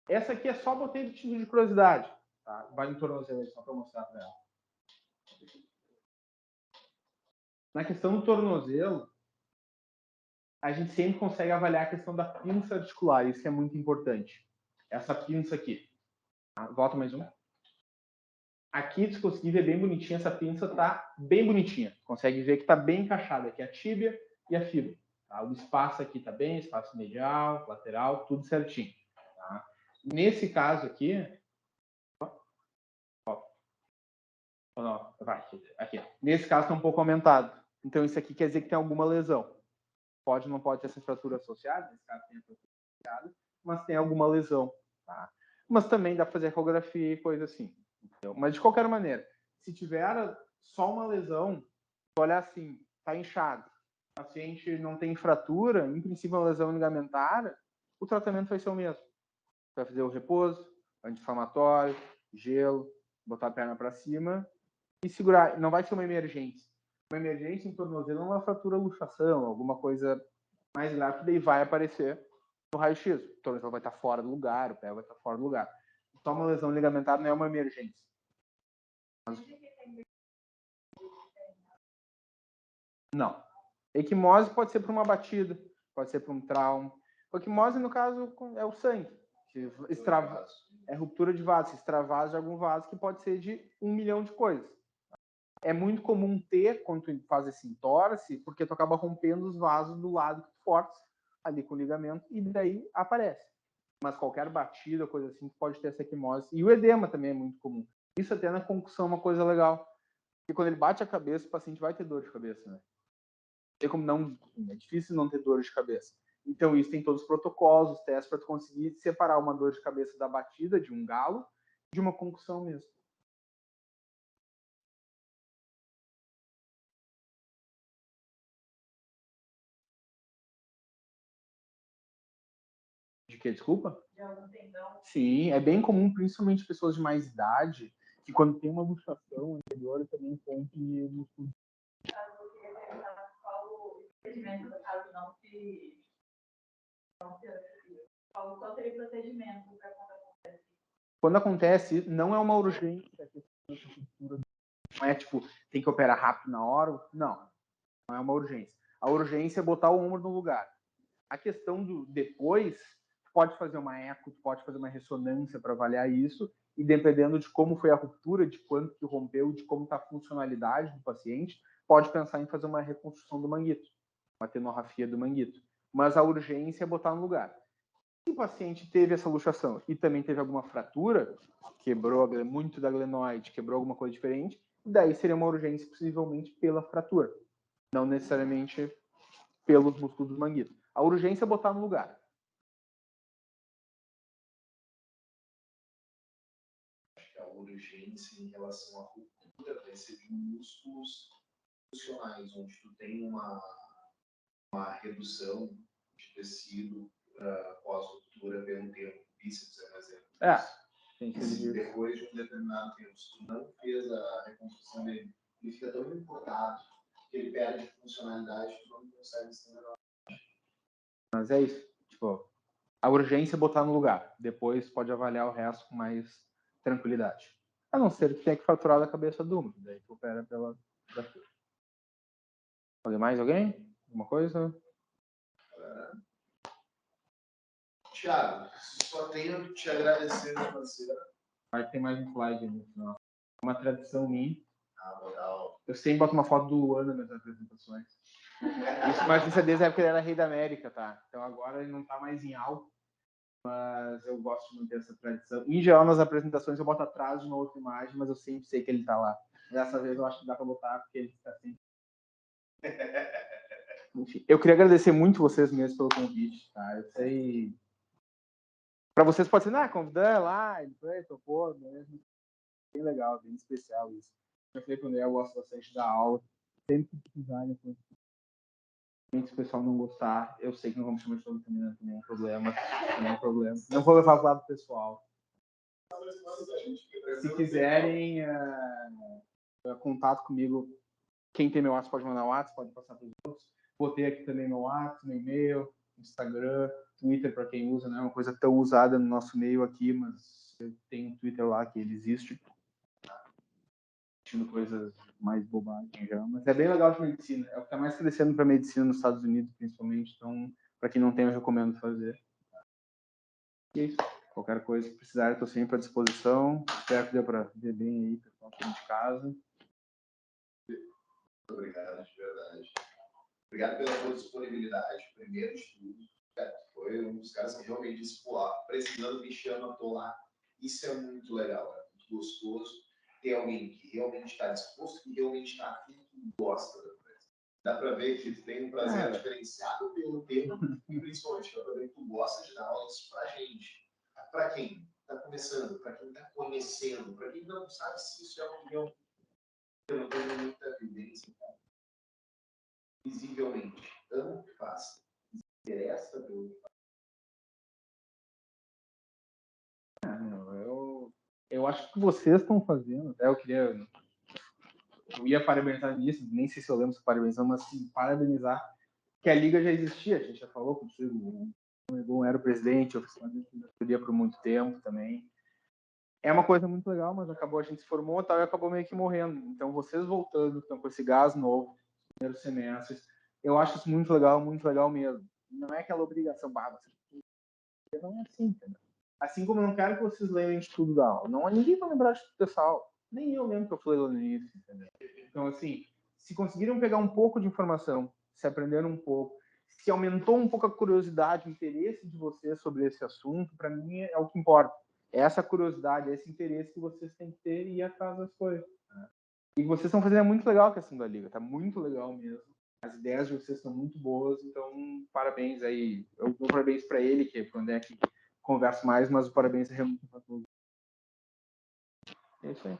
Essa aqui é só botei de título de curiosidade. Tá? Vai no tornozelo aí, só para mostrar para ela. Na questão do tornozelo, a gente sempre consegue avaliar a questão da pinça articular. Isso é muito importante. essa pinça aqui. Tá? Volta mais um. Aqui, se conseguir ver bem bonitinha, essa pinça tá bem bonitinha. Consegue ver que tá bem encaixada aqui a tíbia e a fíbula. Tá? O espaço aqui tá bem, espaço medial, lateral, tudo certinho. Tá? Nesse caso aqui, aqui. Nesse caso está um pouco aumentado. Então isso aqui quer dizer que tem alguma lesão. Pode ou não pode ter essa fratura associada, nesse caso tem a fratura associada, mas tem alguma lesão. Tá? Mas também dá para fazer ecografia e coisa assim. Entendeu? Mas de qualquer maneira, se tiver só uma lesão, olhar assim, está inchado, o paciente não tem fratura, em princípio uma lesão ligamentar, o tratamento vai ser o mesmo. Vai fazer o repouso, anti-inflamatório, gelo, botar a perna para cima e segurar. Não vai ser uma emergência. Uma emergência em tornozelo é uma fratura luxação, alguma coisa mais grave, daí vai aparecer no raio-x. O tornozelo vai estar fora do lugar, o pé vai estar fora do lugar. Só uma lesão ligamentar não é uma emergência. Mas... Não. Equimose pode ser por uma batida, pode ser por um trauma. Equimose, no caso, é o sangue. É ruptura de vaso, extravasa de algum vaso, que pode ser de 1 milhão de coisas. É muito comum ter, quando tu faz esse entorse, porque tu acaba rompendo os vasos do lado que tu força, ali com o ligamento, e daí aparece. Mas qualquer batida, coisa assim, pode ter essa equimose. E o edema também é muito comum. Isso até na concussão é uma coisa legal. Porque quando ele bate a cabeça, o paciente vai ter dor de cabeça, né? Tem como não, é difícil não ter dor de cabeça. Então isso tem todos os protocolos, os testes para tu conseguir separar uma dor de cabeça da batida de um galo de uma concussão mesmo. De que, desculpa? De algum tendão. Sim, é bem comum, principalmente pessoas de mais idade, que quando tem uma luxação anterior também rompe músculo. Eu queria perguntar qual o procedimento, no caso, não se qual seria o procedimento para quando acontece? Quando acontece, não é uma urgência, não é tipo, tem que operar rápido na hora, não é uma urgência. A urgência é botar o ombro no lugar. A questão do depois, pode fazer uma eco, pode fazer uma ressonância para avaliar isso, e dependendo de como foi a ruptura, de quanto que rompeu, de como está a funcionalidade do paciente, pode pensar em fazer uma reconstrução do manguito, uma tenorrafia do manguito. Mas a urgência é botar no lugar. Se o paciente teve essa luxação e também teve alguma fratura, quebrou muito da glenoide, quebrou alguma coisa diferente, daí seria uma urgência possivelmente pela fratura, não necessariamente pelos músculos do manguito. A urgência é botar no lugar. Acho que a urgência em relação à ruptura vai ser de músculos funcionais, onde tu tem uma redução de tecido pós-ruptura pelo tempo. Bíceps é um exemplo. Tem se depois de um determinado tempo, se tu não fez a reconstrução dele, ele fica tão encurtado que ele perde funcionalidade, tu não consegue estender. Mas é isso. Tipo, a urgência é botar no lugar. Depois pode avaliar o resto com mais tranquilidade. A não ser que tenha que fraturar da cabeça do úmero. Daí tu opera pela fratura. Mais alguém? Alguma coisa? Thiago, só tenho que te agradecer, meu parceiro. Vai ter mais um slide no final. É uma tradição minha. Legal. Eu sempre boto uma foto do Luana nas apresentações. Mas isso é desde a época que ele era rei da América, tá? Então agora ele não tá mais em alto. Mas eu gosto de manter essa tradição. Em geral, nas apresentações eu boto atrás de uma outra imagem, mas eu sempre sei que ele tá lá. Dessa vez eu acho que dá pra botar, porque ele está sempre. Enfim, eu queria agradecer muito vocês mesmo pelo convite, tá? Eu sei. Para vocês pode ser, convidar lá, ele foi, topou, mesmo. Bem legal, bem especial isso. Eu falei com ele, eu gosto bastante da aula. Sempre que precisarem, se o pessoal não gostar, eu sei que não vamos chamar de todo também, não é problema. Não é problema. Não vou levar para o lado pessoal. Se quiserem contato comigo, quem tem meu WhatsApp pode mandar o WhatsApp, pode passar para os outros. Botei aqui também meu WhatsApp, meu e-mail, Instagram, Twitter para quem usa, não é uma coisa tão usada no nosso meio aqui, mas eu tenho um Twitter lá que ele existe. Coisas mais bobagens já, mas é bem legal de medicina. É o que está mais crescendo para medicina nos Estados Unidos, principalmente. Então, para quem não tem, eu recomendo fazer. E é isso. Qualquer coisa que precisar, estou sempre à disposição. Espero que dê para ver bem aí, pessoal aqui de casa. Muito obrigado, de verdade. Obrigado pela sua disponibilidade, primeiro de tudo. Foi um dos caras que realmente disse, pô, precisando, me chama, tô lá. Isso é muito legal, é muito gostoso ter alguém que realmente está disposto, que realmente está afim, que gosta da coisa. Dá para ver que tu tem um prazer diferenciado pelo tema e principalmente dá para ver que tu gosta de dar aulas pra gente. Para quem está começando, para quem está conhecendo, para quem não sabe se isso é opinião, eu não tenho muita evidência, visivelmente, ama o que faz, se interessa pelo que faz. Eu acho que vocês estão fazendo, até eu ia parabenizar nisso, nem sei se eu lembro se parabenizando, mas sim, parabenizar que a Liga já existia, a gente já falou contigo, o Egon era o presidente, eu fiz por muito tempo também. É uma coisa muito legal, mas acabou, a gente se formou e acabou meio que morrendo. Então, vocês voltando, estão com esse gás novo, primeiros semestres, eu acho isso muito legal mesmo. Não é aquela obrigação, não é assim, entendeu? Assim como eu não quero que vocês leiam de tudo da aula. Não, ninguém vai lembrar de tudo dessa aula. Nem eu lembro que eu falei lá no início, entendeu? Então, assim, se conseguiram pegar um pouco de informação, se aprenderam um pouco, se aumentou um pouco a curiosidade, o interesse de vocês sobre esse assunto, para mim é o que importa. É essa curiosidade, esse interesse que vocês têm que ter e ir atrás das coisas. Né? E vocês estão fazendo muito legal a questão da Liga, tá muito legal mesmo. As ideias de vocês estão muito boas, então parabéns aí. Eu dou parabéns para ele, que quando é que converso mais, mas o parabéns é realmente para todos. É isso aí.